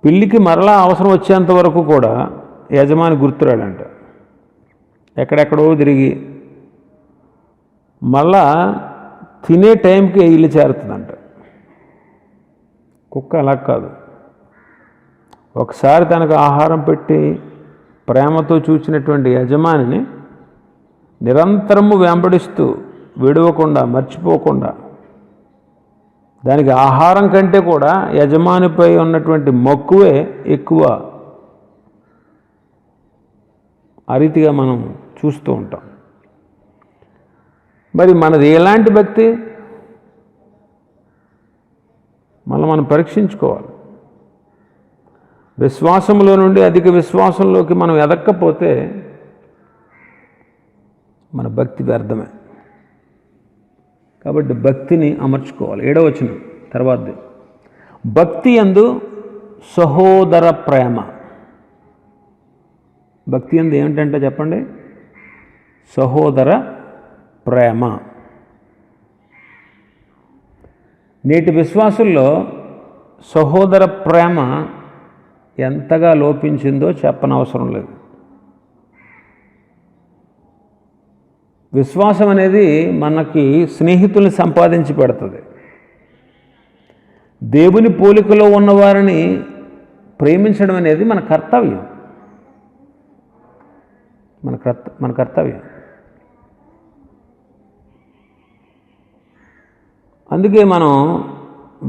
పిల్లికి మరలా అవసరం వచ్చేంత వరకు కూడా యజమాని గుర్తురాడంట. ఎక్కడెక్కడో తిరిగి మళ్ళా తినే టైంకి ఇల్లు చేరుతుందంట. కుక్క అలా కాదు. ఒకసారి తనకు ఆహారం పెట్టి ప్రేమతో చూచినటువంటి యజమానిని నిరంతరము వెంబడిస్తూ విడవకుండా మర్చిపోకుండా, దానికి ఆహారం కంటే కూడా యజమానిపై ఉన్నటువంటి మక్కువే ఎక్కువ. ఆ రీతిగా మనం చూస్తూ ఉంటాం. మరి మనది ఎలాంటి భక్తి? మనం పరీక్షించుకోవాలి. విశ్వాసంలో నుండి అధిక విశ్వాసంలోకి మనం ఎదక్కపోతే మన భక్తి వ్యర్థమే. కాబట్టి భక్తిని అమర్చుకోవాలి. 7వ వచనం తర్వాతది, భక్తి యందు సహోదర ప్రేమ. భక్తి యందు ఏమిటంటే చెప్పండి, సహోదర ప్రేమ. నేటి విశ్వాసుల్లో సహోదర ప్రేమ ఎంతగా లోపించిందో చెప్పనవసరం లేదు. విశ్వాసం అనేది మనకి స్నేహితుల్ని సంపాదించి పెడుతుంది. దేవుని పోలికలో ఉన్నవారిని ప్రేమించడం అనేది మన కర్తవ్యం. మన కర్తవ్యం. అందుకే మనం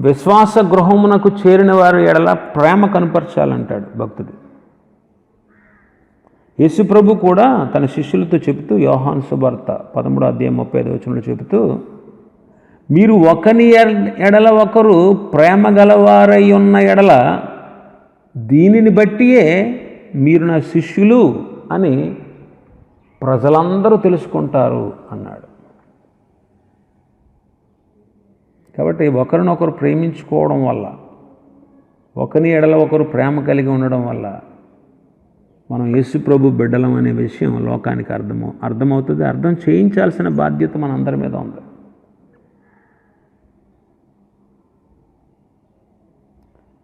విశ్వాస గృహమునకు చేరిన వారి ఎడల ప్రేమ కనపరచాలంటాడు భక్తుడు. యేసుప్రభు కూడా తన శిష్యులతో చెబుతూ, యోహాను సువార్త 13వ అధ్యాయం 35వ వచనంలో చెబుతూ, మీరు ఒకని ఎడల ఒకరు ప్రేమ గలవారై ఉన్న ఎడల దీనిని బట్టియే మీరు నా శిష్యులు అని ప్రజలందరూ తెలుసుకుంటారు అన్నాడు. కాబట్టి ఒకరినొకరు ప్రేమించుకోవడం వల్ల, ఒకని ఎడల ఒకరు ప్రేమ కలిగి ఉండడం వల్ల మనం యేసు ప్రభు బిడ్డలం అనే విషయం లోకానికి అర్థమవుతుంది. అర్థం చేయించాల్సిన బాధ్యత మనందరి మీద ఉంది.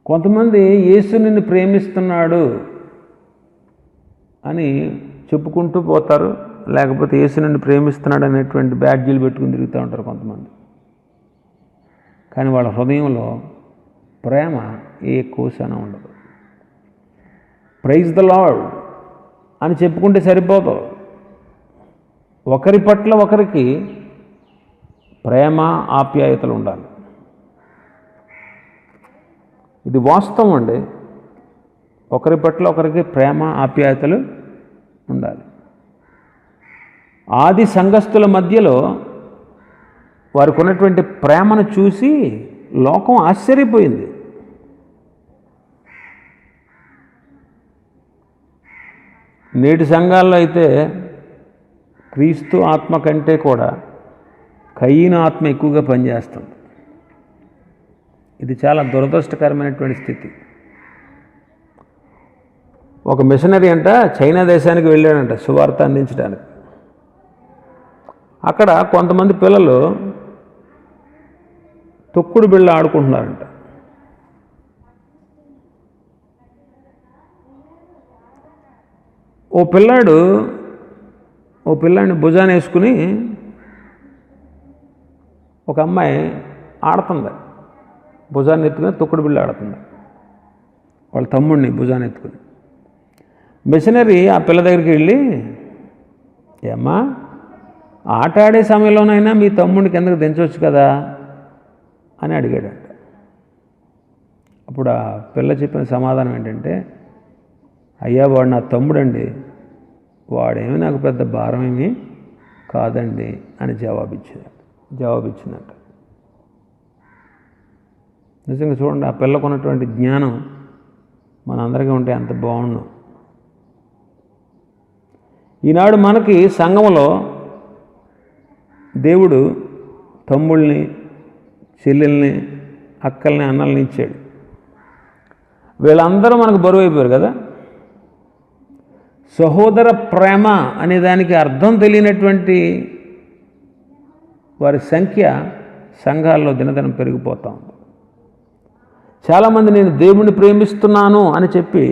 కొంతమంది యేసు నిన్ను ప్రేమిస్తున్నాడు అని చెప్పుకుంటూ పోతారు, లేకపోతే యేసు నిన్ను ప్రేమిస్తున్నాడు అనేటువంటి బ్యాడ్జీలు పెట్టుకుని తిరుగుతూ ఉంటారు కొంతమంది. కానీ వాళ్ళ హృదయంలో ప్రేమ ఏ కోశాన ఉండదు. ప్రైజ్ ద లార్డ్ అని చెప్పుకుంటే సరిపోదు. ఒకరి పట్ల ఒకరికి ప్రేమ ఆప్యాయతలు ఉండాలి. ఇది వాస్తవం అండి. ఒకరి పట్ల ఒకరికి ప్రేమ ఆప్యాయతలు ఉండాలి. ఆది సంఘస్థుల మధ్యలో వారికి ఉన్నటువంటి ప్రేమను చూసి లోకం ఆశ్చర్యపోయింది. నేటి సంఘాల్లో అయితే క్రీస్తు ఆత్మ కంటే కూడా కయీను ఆత్మ ఎక్కువగా పనిచేస్తుంది. ఇది చాలా దురదృష్టకరమైనటువంటి స్థితి. ఒక మిషనరీ అంట చైనా దేశానికి వెళ్ళాడంట సువార్త అందించడానికి. అక్కడ కొంతమంది పిల్లలు తొక్కుడు బిళ్ళ ఆడుకుంటున్నారంట. ఓ పిల్లాడిని భుజాన్ని వేసుకుని ఒక అమ్మాయి ఆడుతుంది. భుజాన్ని ఎత్తుకుని తొక్కుడు బిళ్ళ ఆడుతుంది. వాళ్ళ తమ్ముడిని భుజాన్ని ఎత్తుకుని. మిషనరీ ఆ పిల్ల దగ్గరికి వెళ్ళి, ఏమ్మా ఆట ఆడే సమయంలోనైనా మీ తమ్ముడిని కిందకు దించవచ్చు కదా అని అడిగాడంట. అప్పుడు ఆ పిల్ల చెప్పిన సమాధానం ఏంటంటే, అయ్యా వాడు నా తమ్ముడండి, వాడేమి నాకు పెద్ద భారమేమి కాదండి అని జవాబిచ్చిందంట. నిజంగా చూడండి, ఆ పిల్లకు ఉన్నటువంటి జ్ఞానం మనందరికీ ఉంటే ఎంత బాగుండు. ఈనాడు మనకి సంఘంలో దేవుడు తమ్ముళ్ళని, చెల్లెల్ని, అక్కల్ని, అన్నల్ని ఇచ్చాడు. వీళ్ళందరూ మనకు బరువు అయిపోయారు కదా. సహోదర ప్రేమ అనే దానికి అర్థం తెలియనటువంటి వారి సంఖ్య సంఘాల్లో దినదినం పెరిగిపోతూ ఉంది. చాలామంది నేను దేవుణ్ణి ప్రేమిస్తున్నాను అని చెప్పి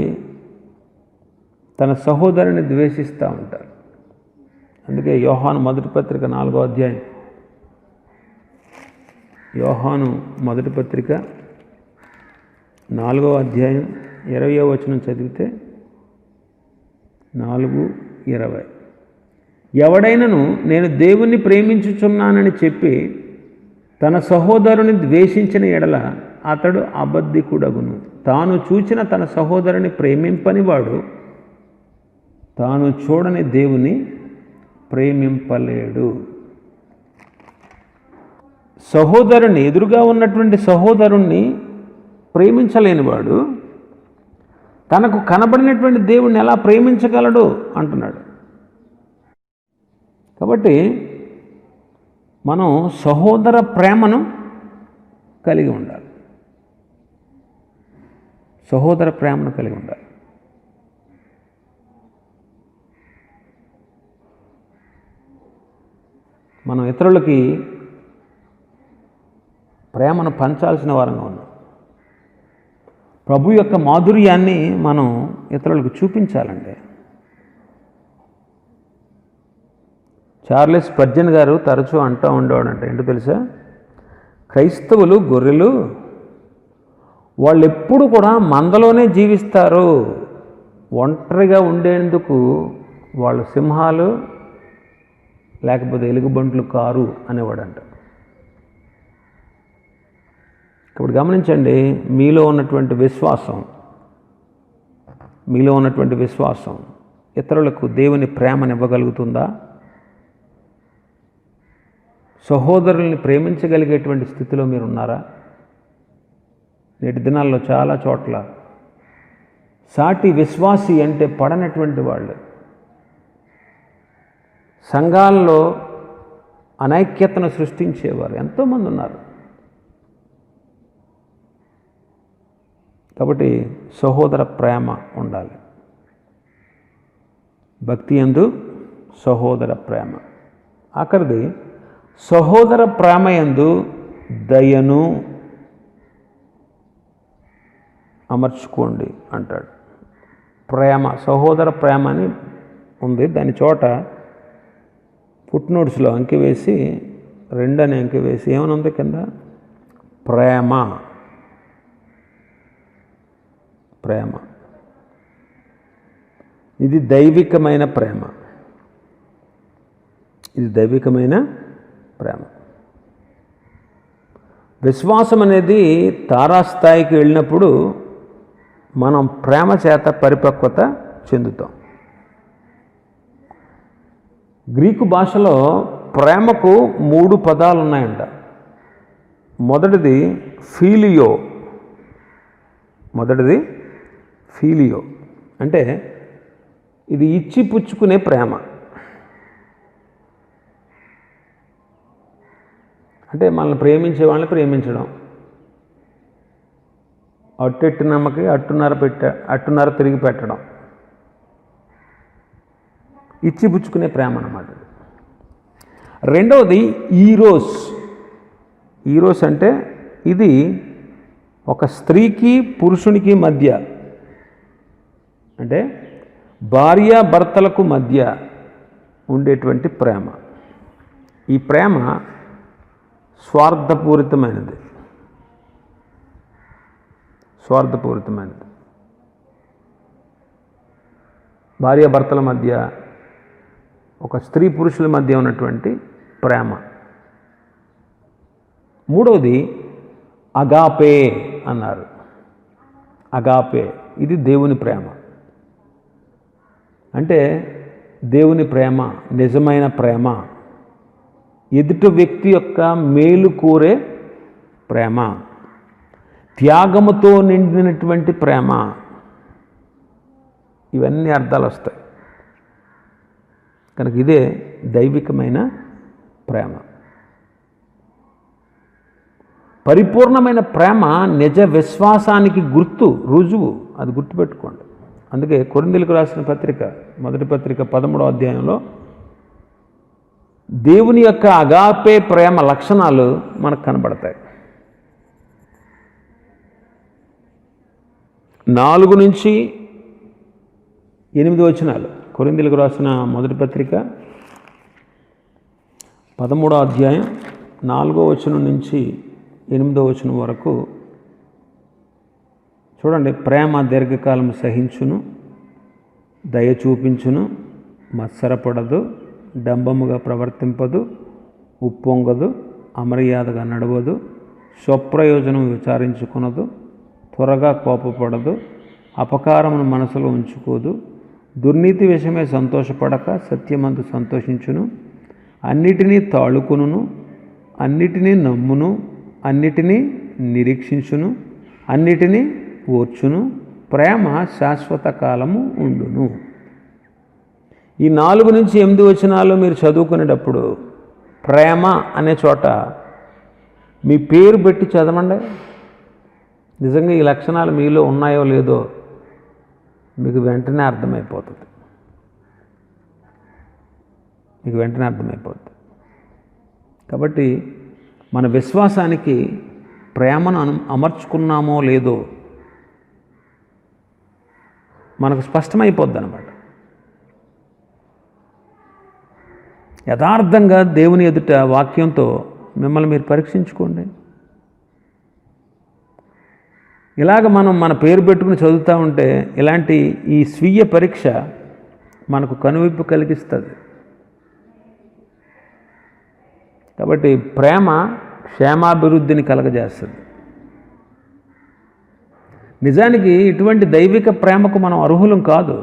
తన సహోదరుని ద్వేషిస్తూ ఉంటారు. అందుకే యోహాను మొదటి పత్రిక 4వ అధ్యాయం, యోహాను మొదటి పత్రిక 4వ అధ్యాయం 20వ వచనం చదివితే 4:20, ఎవడైనను నేను దేవుణ్ణి ప్రేమించుచున్నానని చెప్పి తన సహోదరుని ద్వేషించిన ఎడల అతడు అబద్ధికుడగును. తాను చూచిన తన సహోదరుని ప్రేమింపనివాడు తాను చూడని దేవుని ప్రేమింపలేడు. సహోదరుని, ఎదురుగా ఉన్నటువంటి సహోదరుణ్ణి ప్రేమించలేనివాడు తనకు కనబడినటువంటి దేవుణ్ణి ఎలా ప్రేమించగలడు అంటున్నాడు. కాబట్టి మనం సహోదర ప్రేమను కలిగి ఉండాలి. సహోదర ప్రేమను కలిగి ఉండాలి. మనం ఇతరులకి ప్రేమను పంచాల్సిన వారంగా ఉన్నాం. ప్రభు యొక్క మాధుర్యాన్ని మనం ఇతరులకు చూపించాలండి. చార్లెస్ స్పర్జన్ గారు తరచూ అంటూ ఉండేవాడంట, ఏంటో తెలుసా, క్రైస్తవులు గొర్రెలు, వాళ్ళు ఎప్పుడు కూడా మందలోనే జీవిస్తారు, ఒంటరిగా ఉండేందుకు వాళ్ళు సింహాలు లేకపోతే ఎలుగుబంట్లు కారు అనేవాడంట. ఇప్పుడు గమనించండి, మీలో ఉన్నటువంటి విశ్వాసం ఇతరులకు దేవుని ప్రేమనివ్వగలుగుతుందా? సహోదరుల్ని ప్రేమించగలిగేటువంటి స్థితిలో మీరు ఉన్నారా? నేటి దినాల్లో చాలా చోట్ల సాటి విశ్వాసి అంటే పడనటువంటి వాళ్ళు, సంఘాల్లో అనైక్యతను సృష్టించేవారు ఎంతోమంది ఉన్నారు. కాబట్టి సహోదర ప్రేమ ఉండాలి. భక్తి యందు సహోదర ప్రేమ. ఆఖరిది, సహోదర ప్రేమ యందు దయను అమర్చుకోండి అంటాడు. ప్రేమ, సహోదర ప్రేమ అని ఉంది, దాని చోట ఫుట్నోట్స్లో అంకె వేసి 2 అనే అంకె వేసి ఏమని ఉంది కింద, ప్రేమ. ఇది దైవికమైన ప్రేమ. విశ్వాసం అనేది తారాస్థాయికి వెళ్ళినప్పుడు మనం ప్రేమ చేత పరిపక్వత చెందుతాం. గ్రీకు భాషలో ప్రేమకు 3 పదాలు ఉన్నాయంట. మొదటిది ఫీలియో అంటే ఇది ఇచ్చి పుచ్చుకునే ప్రేమ. అంటే మనల్ని ప్రేమించే వాళ్ళని ప్రేమించడం, అట్టెట్టినమ్మకి అట్టున్నర తిరిగి పెట్టడం, ఇచ్చి పుచ్చుకునే ప్రేమ అన్నమాట. రెండవది ఈరోస్ అంటే ఇది ఒక స్త్రీకి పురుషునికి మధ్య, అంటే భార్యాభర్తలకు మధ్య ఉండేటువంటి ప్రేమ. ఈ ప్రేమ స్వార్థపూరితమైనది. భార్యాభర్తల మధ్య, ఒక స్త్రీ పురుషుల మధ్య ఉన్నటువంటి ప్రేమ. మూడవది అగాపే అన్నారు. అగాపే ఇది దేవుని ప్రేమ. అంటే దేవుని ప్రేమ, నిజమైన ప్రేమ, ఎదుటి వ్యక్తి యొక్క మేలు కోరే ప్రేమ, త్యాగముతో నిండినటువంటి ప్రేమ, ఇవన్నీ అర్థాలు వస్తాయి. కనుక ఇదే దైవికమైన ప్రేమ. పరిపూర్ణమైన ప్రేమ నిజ విశ్వాసానికి గుర్తు, రుజువు. అది గుర్తుపెట్టుకోండి. అందుకే కొరింథీయులకు రాసిన పత్రిక, మొదటి పత్రిక 13వ అధ్యాయంలో దేవుని యొక్క అగాపే ప్రేమ లక్షణాలు మనకు కనబడతాయి. 4 నుంచి 8 వచనాలు. కొరింథీయులకు రాసిన మొదటి పత్రిక 13వ అధ్యాయం 4వ వచనం నుంచి 8వ వచనం వరకు చూడండి. ప్రేమ దీర్ఘకాలం సహించును, దయ చూపించును, మత్సరపడదు, డంబముగా ప్రవర్తింపదు, ఉప్పొంగదు, అమర్యాదగా నడవదు, స్వప్రయోజనం విచారించుకునదు, త్వరగా కోపపడదు, అపకారమును మనసులో ఉంచుకోదు, దుర్నీతి విషయమై సంతోషపడక సత్యమందు సంతోషించును, అన్నిటినీ తాళుకును, అన్నిటినీ నమ్మును, అన్నిటినీ నిరీక్షించును, అన్నిటినీ ఓర్చును, ప్రేమ శాశ్వత కాలము ఉండును. ఈ 4 నుంచి 8 వచనాలు మీరు చదువుకునేటప్పుడు ప్రేమ అనే చోట మీ పేరు పెట్టి చదవండి. నిజంగా ఈ లక్షణాలు మీలో ఉన్నాయో లేదో మీకు వెంటనే అర్థమైపోతుంది. కాబట్టి మన విశ్వాసానికి ప్రేమను అమర్చుకున్నామో లేదో మనకు స్పష్టమైపోద్ది అన్నమాట. యథార్థంగా దేవుని ఎదుట వాక్యంతో మిమ్మల్ని మీరు పరీక్షించుకోండి. ఇలాగ మనం మన పేరు పెట్టుకుని చదువుతూ ఉంటే ఇలాంటి ఈ స్వీయ పరీక్ష మనకు కనువిప్పు కలిగిస్తుంది. కాబట్టి ప్రేమ క్షేమాభివృద్ధిని కలగజేస్తుంది. నిజానికి ఇటువంటి దైవిక ప్రేమకు మనం అర్హులం కాదు.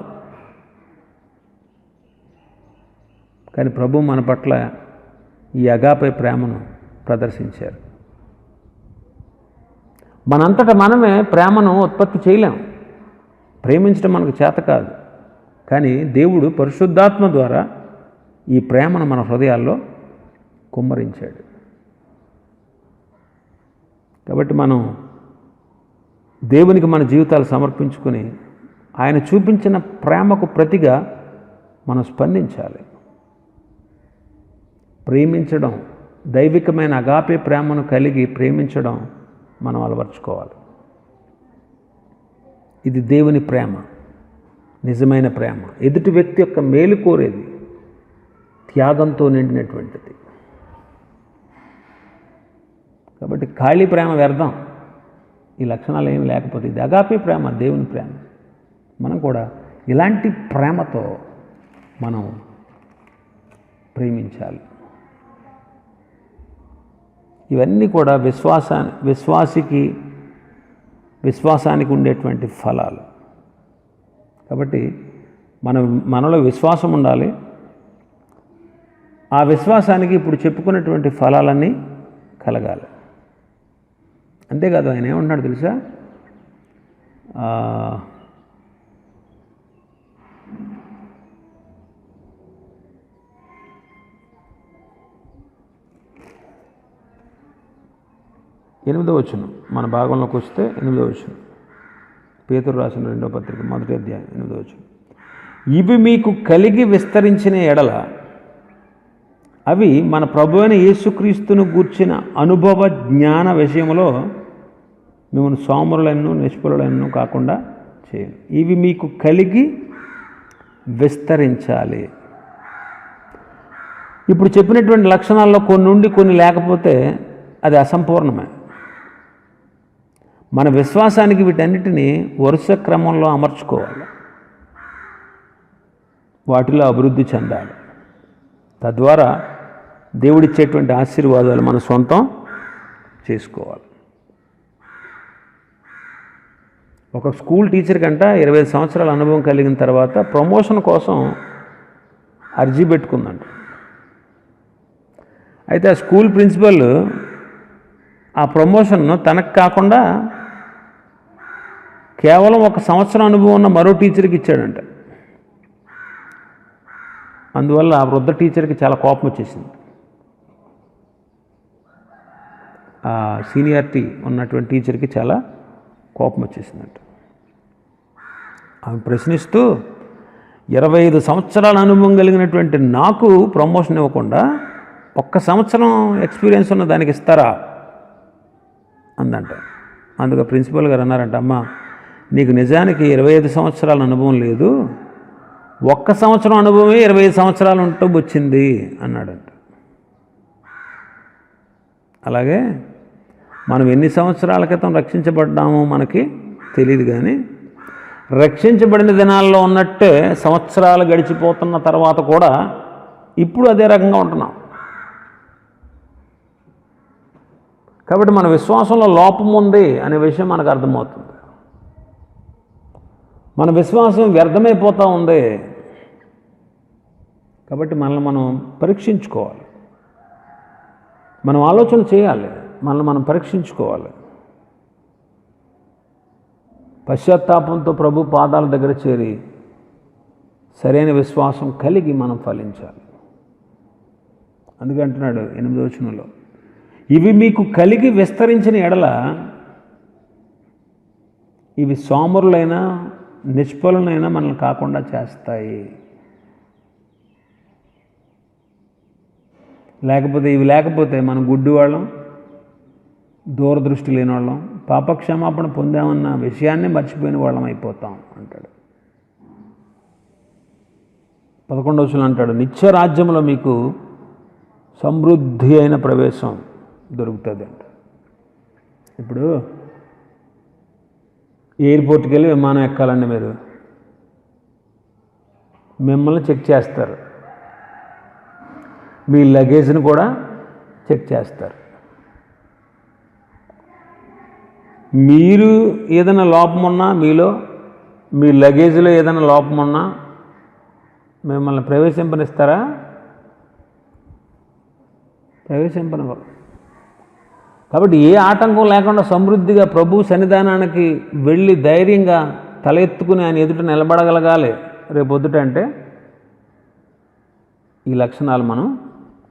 కానీ ప్రభు మన పట్ల ఈ అగాపే ప్రేమను ప్రదర్శించారు. మనంతట మనమే ప్రేమను ఉత్పత్తి చేయలేం. ప్రేమించడం మనకు చేత కాదు. కానీ దేవుడు పరిశుద్ధాత్మ ద్వారా ఈ ప్రేమను మన హృదయాల్లో కుమ్మరించాడు. కాబట్టి మనం దేవునికి మన జీవితాలు సమర్పించుకొని ఆయన చూపించిన ప్రేమకు ప్రతిగా మనం స్పందించాలి. ప్రేమించడం, దైవికమైన అగాపే ప్రేమను కలిగి ప్రేమించడం మనం అలవర్చుకోవాలి. ఇది దేవుని ప్రేమ, నిజమైన ప్రేమ, ఎదుటి వ్యక్తి యొక్క మేలు కోరేది, త్యాగంతో నిండినటువంటిది. కాబట్టి ఖాళీ ప్రేమ వ్యర్థం. ఈ లక్షణాలు ఏమి లేకపోతే ఇది అగాపే ప్రేమ, దేవుని ప్రేమ. మనం కూడా ఇలాంటి ప్రేమతో మనం ప్రేమించాలి. ఇవన్నీ కూడా విశ్వాసానికి ఉండేటువంటి ఫలాలు. కాబట్టి మనలో విశ్వాసం ఉండాలి. ఆ విశ్వాసానికి ఇప్పుడు చెప్పుకున్నటువంటి ఫలాలన్నీ కలగాలి. అంతేకాదు, ఆయన ఏమంటున్నాడు తెలుసా? ఎనిమిదవ వచనం, మన భాగంలోకి వస్తే 8వ వచనం, పేతురు రాసిన 2వ పత్రిక 1వ అధ్యాయం 8వ వచనం. ఇవి మీకు కలిగి విస్తరించిన ఎడల అవి మన ప్రభువైన యేసుక్రీస్తును గూర్చిన అనుభవ జ్ఞాన విషయంలో మిమ్మల్ని సోమరులను నిష్ఫలులను కాకుండా చేయను. ఇవి మీకు కలిగి విస్తరించాలి. ఇప్పుడు చెప్పినటువంటి లక్షణాల్లో కొన్ని ఉండి కొన్ని లేకపోతే అది అసంపూర్ణమే. మన విశ్వాసానికి వీటన్నిటినీ వరుస క్రమంలో అమర్చుకోవాలి, వాటిలో అభివృద్ధి చెందాలి. తద్వారా దేవుడిచ్చేటువంటి ఆశీర్వాదాలు మన సొంతం చేసుకోవాలి. ఒక స్కూల్ టీచర్ కంట 25 సంవత్సరాల అనుభవం కలిగిన తర్వాత ప్రమోషన్ కోసం అర్జీ పెట్టుకుందంట. అయితే ఆ స్కూల్ ప్రిన్సిపల్ ఆ ప్రమోషన్ను తనకు కాకుండా కేవలం 1 సంవత్సరం అనుభవం ఉన్న మరో టీచర్కి ఇచ్చాడంట. అందువల్ల ఆ వృద్ధ టీచర్కి చాలా కోపం వచ్చేసింది. ఆ సీనియారిటీ ఉన్నటువంటి టీచర్కి చాలా కోపం వచ్చేసిందంట. ఆమె ప్రశ్నిస్తూ 25 సంవత్సరాల అనుభవం కలిగినటువంటి నాకు ప్రమోషన్ ఇవ్వకుండా 1 సంవత్సరం ఎక్స్పీరియన్స్ ఉన్న దానికి ఇస్తారా అందంట. అందుకు ప్రిన్సిపల్ గారు అన్నారంట, అమ్మా నీకు నిజానికి 25 సంవత్సరాల అనుభవం లేదు, 1 సంవత్సరం అనుభవమే 25 సంవత్సరాలు ఉంటూ వచ్చింది అన్నాడంట. అలాగే మనం ఎన్ని సంవత్సరాల క్రితం రక్షించబడ్డామో మనకి తెలియదు, కానీ రక్షించబడిన దినాల్లో ఉన్నట్టే సంవత్సరాలు గడిచిపోతున్న తర్వాత కూడా ఇప్పుడు అదే రకంగా ఉంటున్నాం. కాబట్టి మన విశ్వాసంలో లోపం ఉంది అనే విషయం మనకు అర్థమవుతుంది. మన విశ్వాసం వ్యర్థమైపోతూ ఉంది. కాబట్టి మనల్ని మనం పరీక్షించుకోవాలి, మనం ఆలోచన చేయాలి, మనల్ని మనం పరీక్షించుకోవాలి. పశ్చాత్తాపంతో ప్రభు పాదాల దగ్గర చేరి సరైన విశ్వాసం కలిగి మనం ఫలించాలి. అందుకే అంటున్నాడు 8వ వచనంలో, ఇవి మీకు కలిగి విస్తరించిన ఎడల ఇవి సోమరులైనా నిష్ఫలులైనా మనల్ని కాకుండా చేస్తాయి. లేకపోతే మనం గుడ్డివాళ్ళం, దూరదృష్టి లేని వాళ్ళం, పాపక్షమాపణ పొందామన్న విషయాన్ని మర్చిపోయిన వాళ్ళం అయిపోతాం అంటాడు. 11వ వచనం అంటాడు, నిత్య రాజ్యంలో మీకు సమృద్ధి అయిన ప్రవేశం దొరుకుతుంది అంట. ఇప్పుడు ఎయిర్పోర్ట్కి వెళ్ళి విమానం ఎక్కాలండి, మీరు మిమ్మల్ని చెక్ చేస్తారు, మీ లగేజ్ని కూడా చెక్ చేస్తారు. మీరు ఏదైనా లోపం ఉన్నా, మీ లగేజ్లో ఏదైనా లోపం ఉన్నా మిమ్మల్ని ప్రవేశింపనిస్తారా? ప్రవేశింపనివ్వరు. కాబట్టి ఏ ఆటంకం లేకుండా సమృద్ధిగా ప్రభు సన్నిధానానికి వెళ్ళి ధైర్యంగా తల ఎత్తుకుని ఆయన ఎదుట నిలబడగలగాలి రేపొద్దుట. అంటే ఈ లక్షణాలు మనం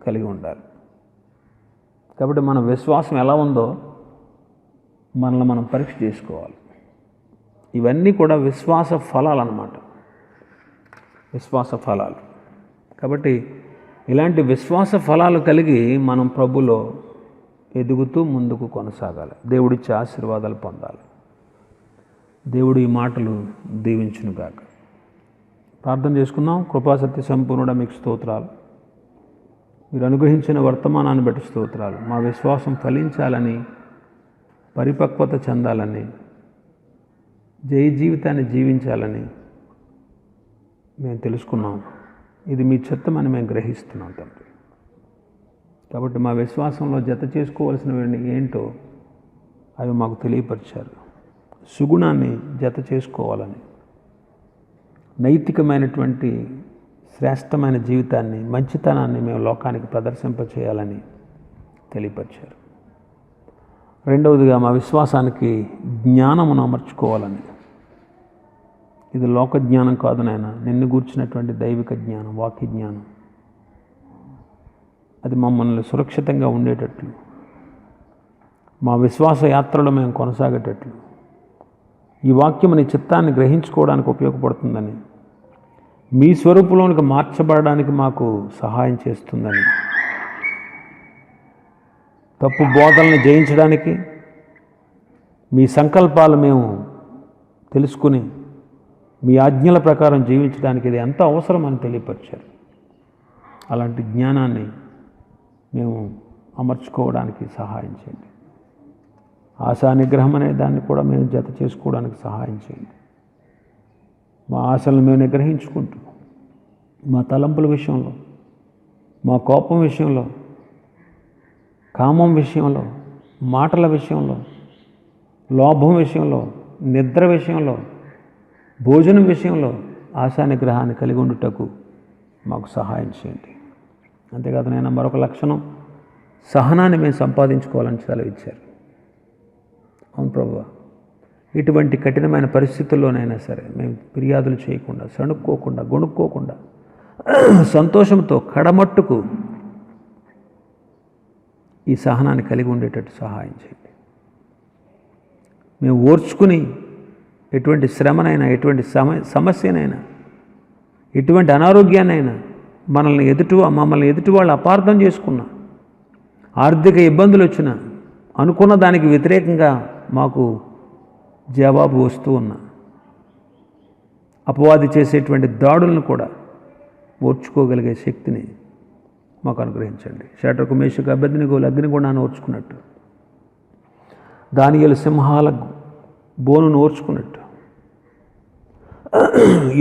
కలిగి ఉండాలి. కాబట్టి మన విశ్వాసం ఎలా ఉందో మనల్ని మనం పరీక్ష చేసుకోవాలి. ఇవన్నీ కూడా విశ్వాస ఫలాలు అన్నమాట, విశ్వాస ఫలాలు. కాబట్టి ఇలాంటి విశ్వాస ఫలాలు కలిగి మనం ప్రభులో ఎదుగుతూ ముందుకు కొనసాగాలి. దేవుడిచ్చే ఆశీర్వాదాలు పొందాలి. దేవుడు ఈ మాటలు దీవించునుగాక. ప్రార్థన చేసుకుందాం. కృపాసత్య సంపూర్ణుడా మీకు స్తోత్రాలు. మీరు అనుగ్రహించిన వర్తమానాన్ని బట్టి స్తోత్రాలు. మా విశ్వాసం ఫలించాలని, పరిపక్వత చెందాలని, జయ జీవితాన్ని జీవించాలని మేము తెలుసుకున్నాం. ఇది మీ చిత్తమని మేము గ్రహిస్తున్నాం తండ్రి. కాబట్టి మా విశ్వాసంలో జత చేసుకోవాల్సినవి ఏంటో అవి మాకు తెలియపరిచారు. సుగుణాన్ని జత చేసుకోవాలని, నైతికమైనటువంటి శ్రేష్టమైన జీవితాన్ని, మంచితనాన్ని మేము లోకానికి ప్రదర్శింపచేయాలని తెలియపరిచారు. రెండవదిగా మా విశ్వాసానికి జ్ఞానమును అమర్చుకోవాలని. ఇది లోక జ్ఞానం కాదు నాయన, నిన్ను గూర్చినటువంటి దైవిక జ్ఞానం, వాక్య జ్ఞానం. అది మమ్మల్ని సురక్షితంగా ఉండేటట్లు, మా విశ్వాస యాత్రలో మేము కొనసాగేటట్లు, ఈ వాక్యం నీ చిత్తాన్ని గ్రహించుకోవడానికి ఉపయోగపడుతుందని, మీ స్వరూపంలోనికి మార్చబడడానికి మాకు సహాయం చేస్తుందని, తప్పు బోధనల్ని జయించడానికి, మీ సంకల్పాలు మేము తెలుసుకుని మీ ఆజ్ఞల ప్రకారం జీవించడానికి ఇది ఎంత అవసరం అని తెలియపరిచారు. అలాంటి జ్ఞానాన్ని మేము అమర్చుకోవడానికి సహాయం చేయండి. ఆశా నిగ్రహం అనే దాన్ని కూడా మేము జత చేసుకోవడానికి సహాయం చేయండి. మా ఆశలను మేము నిగ్రహించుకుంటూ, మా తలంపుల విషయంలో, మా కోపం విషయంలో, కామం విషయంలో, మాటల విషయంలో, లోభం విషయంలో నిద్ర విషయంలో, భోజనం విషయంలో ఆశానిగ్రహాన్ని కలిగి ఉండుటకు మాకు సహాయం చేయండి. అంతేకాదు నేను మరొక లక్షణం, సహనాన్ని మేము సంపాదించుకోవాలని సెలవిచ్చారు. అవును ప్రభువా, ఇటువంటి కఠినమైన పరిస్థితుల్లోనైనా సరే మేము ఫిర్యాదులు చేయకుండా, సణుక్కోకుండా, గొణుక్కోకుండా సంతోషంతో కడమట్టుకు ఈ సహనాన్ని కలిగి ఉండేటట్టు సహాయం చేయండి. మేము ఓర్చుకుని ఎటువంటి శ్రమనైనా, ఎటువంటి సమస్యనైనా, ఎటువంటి అనారోగ్యాన్నైనా మమ్మల్ని ఎదుటి వాళ్ళు అపార్థం చేసుకున్నా, ఆర్థిక ఇబ్బందులు వచ్చినా, అనుకున్న దానికి వ్యతిరేకంగా మాకు జవాబు వస్తూ ఉన్నా, అపవాది చేసేటువంటి దాడులను కూడా ఓర్చుకోగలిగే శక్తిని మాకు అనుగ్రహించండి. షడ్రకు మేషకు అబేద్నెగోలు అగ్నిగుండాన్ని ఓర్చుకున్నట్టు, దానియేలు సింహాల బోనును ఓర్చుకున్నట్టు,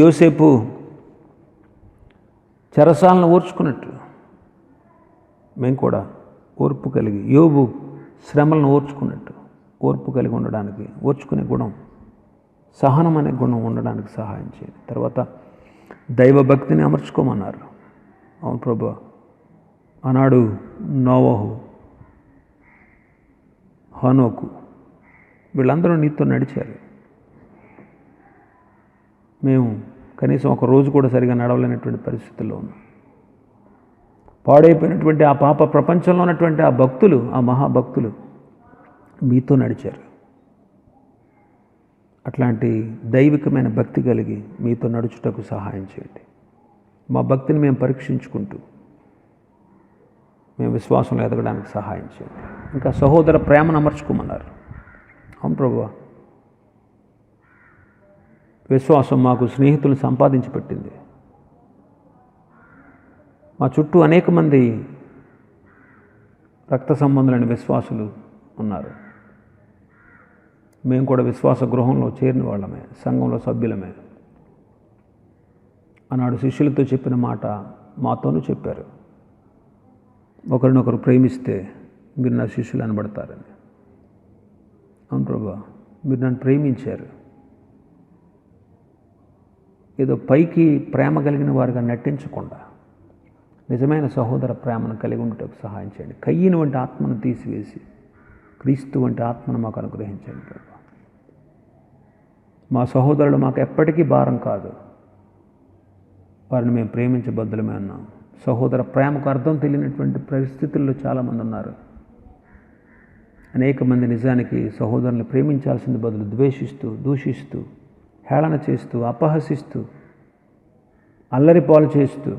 యోసేపు చెరసాలను ఓర్చుకున్నట్టు మేము కూడా ఓర్పు కలిగి, యోబు శ్రమలను ఓర్చుకున్నట్టు ఓర్పు కలిగి ఉండడానికి, ఓర్చుకునే గుణం, సహనం అనే గుణం ఉండడానికి సహాయం చేయండి. తర్వాత దైవభక్తిని అమర్చుకోమన్నారు. అవును ప్రభువా, ఆనాడు నోవహు, హనోకు వీళ్ళందరూ నీతో నడిచారు. మేము కనీసం ఒక రోజు కూడా సరిగా నడవలేనటువంటి పరిస్థితుల్లో ఉన్నాం. పాడైపోయినటువంటి ఆ పాప ప్రపంచంలో ఉన్నటువంటి ఆ భక్తులు, ఆ మహాభక్తులు మీతో నడిచారు. అట్లాంటి దైవికమైన భక్తి కలిగి మీతో నడుచుటకు సహాయం చేయండి. మా భక్తిని మేము పరీక్షించుకుంటూ మేము విశ్వాసంలో ఎదగడానికి సహాయం చేయండి. ఇంకా సహోదర ప్రేమను అమర్చుకోమన్నారు. అవును ప్రభువా, విశ్వాసం మాకు స్నేహితులను సంపాదించి పెట్టింది. మా చుట్టూ అనేక మంది రక్త సంబంధులైన విశ్వాసులు ఉన్నారు. మేము కూడా విశ్వాస గృహంలో చేరిన వాళ్ళమే, సంఘంలో సభ్యులమే. ఆనాడు శిష్యులతో చెప్పిన మాట మాతోనూ చెప్పారు. ఒకరినొకరు ప్రేమిస్తే మీరు నా శిష్యులు అనబడతారని. అవును ప్రభువా, మీరు నన్ను ప్రేమించారు. ఏదో పైకి ప్రేమ కలిగిన వారుగా నటించకుండా నిజమైన సహోదర ప్రేమను కలిగి ఉండటకు సహాయం చేయండి. కయ్యను వంటి ఆత్మను తీసివేసి క్రీస్తు వంటి ఆత్మను మాకు అనుగ్రహించండి ప్రభు. మా సహోదరులు మాకు ఎప్పటికీ భారం కాదు, వారిని మేము ప్రేమించబద్దులమే ఉన్నాం. సహోదర ప్రేమకు అర్థం తెలియనటువంటి పరిస్థితుల్లో చాలామంది ఉన్నారు. అనేక మంది నిజానికి సహోదరుని ప్రేమించాల్సింది బదులు ద్వేషిస్తూ, దూషిస్తూ, హేళన చేస్తూ, అపహసిస్తూ, అల్లరిపాలు చేస్తూ,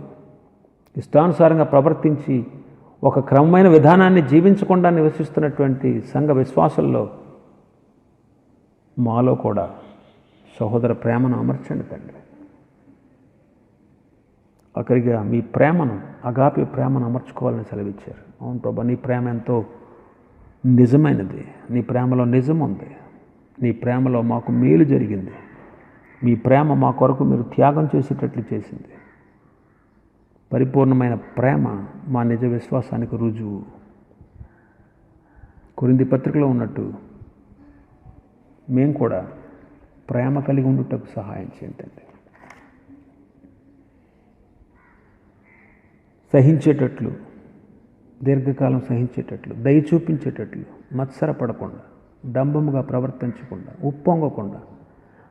ఇష్టానుసారంగా ప్రవర్తించి ఒక క్రమమైన విధానాన్ని జీవించకుండా నివసిస్తున్నటువంటి సంఘ విశ్వాసుల్లో మాలో కూడా సహోదర ప్రేమను అమర్చండి తండ్రి. ఒకరిగా మీ ప్రేమను, అగాపే ప్రేమను అమర్చుకోవాలని సెలవిచ్చారు. అవును ప్రభా, నీ ప్రేమ ఎంతో నిజమైనది. నీ ప్రేమలో నిజం ఉంది. నీ ప్రేమలో మాకు మేలు జరిగింది. మీ ప్రేమ మా కొరకు మీరు త్యాగం చేసేటట్లు చేసింది. పరిపూర్ణమైన ప్రేమ మా నిజ విశ్వాసానికి రుజువు. కొరింథీ పత్రికలో ఉన్నట్టు మేము కూడా ప్రేమ కలిగి ఉండుటకు సహాయం చేయండి. సహించేటట్లు, దీర్ఘకాలం సహించేటట్లు, దయ చూపించేటట్లు, మత్సరపడకుండా, డంబముగా ప్రవర్తించకుండా, ఉప్పొంగకుండా,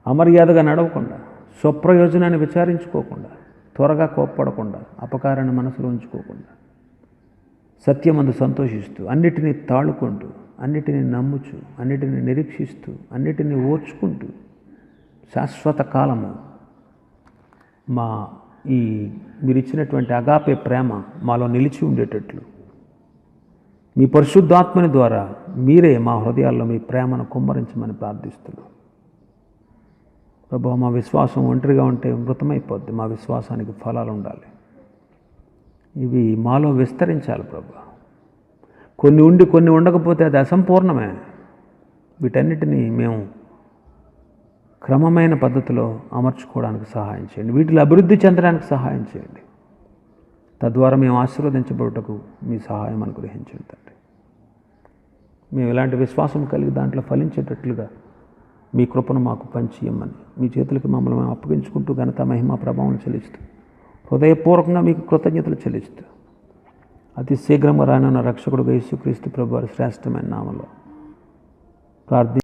అమర్యాదగా నడవకుండా, స్వప్రయోజనాన్ని విచారించుకోకుండా, త్వరగా కోప్పడకుండా, అపకారాన్ని మనసులో ఉంచుకోకుండా, సత్యమందు సంతోషిస్తూ, అన్నిటినీ తాళుకుంటూ, అన్నిటినీ నమ్ముచు, అన్నిటినీ నిరీక్షిస్తూ, అన్నిటినీ ఓర్చుకుంటూ, శాశ్వత కాలము మా ఈ మీరు ఇచ్చినటువంటి అగాపే ప్రేమ మాలో నిలిచి ఉండేటట్లు మీ పరిశుద్ధాత్మని ద్వారా మీరే మా హృదయాల్లో మీ ప్రేమను కుమ్మరించమని ప్రార్థిస్తున్నాం. ప్రభువా, మా విశ్వాసం ఒంటరిగా ఉంటే మృతమైపోద్ది. మా విశ్వాసానికి ఫలాలు ఉండాలి. ఇవి మాలో విస్తరించాలి ప్రభువా. కొన్ని ఉండి కొన్ని ఉండకపోతే అది అసంపూర్ణమే. వీటన్నిటినీ మేము క్రమమైన పద్ధతిలో అమర్చుకోవడానికి సహాయం చేయండి. వీటిలో అభివృద్ధి చెందడానికి సహాయం చేయండి. తద్వారా మేము ఆశీర్వదించబడుటకు మీ సహాయం అనుగ్రహించండి తండ్రి. మేము ఇలాంటి విశ్వాసం కలిగి దాంట్లో ఫలించేటట్లుగా మీ కృపను మాకు పంచియమ్మని మీ చేతులకి మమ్మల్ని మేము అప్పగించుకుంటూ ఘనత మహిమ ప్రభావం చెల్లిస్తూ హృదయపూర్వకంగా మీకు కృతజ్ఞతలు చెల్లిస్తూ అతి శీఘ్రంగా రానున్న రక్షకుడు యేసుక్రీస్తు ప్రభువారి శ్రేష్టమైన నామములో ప్రార్థి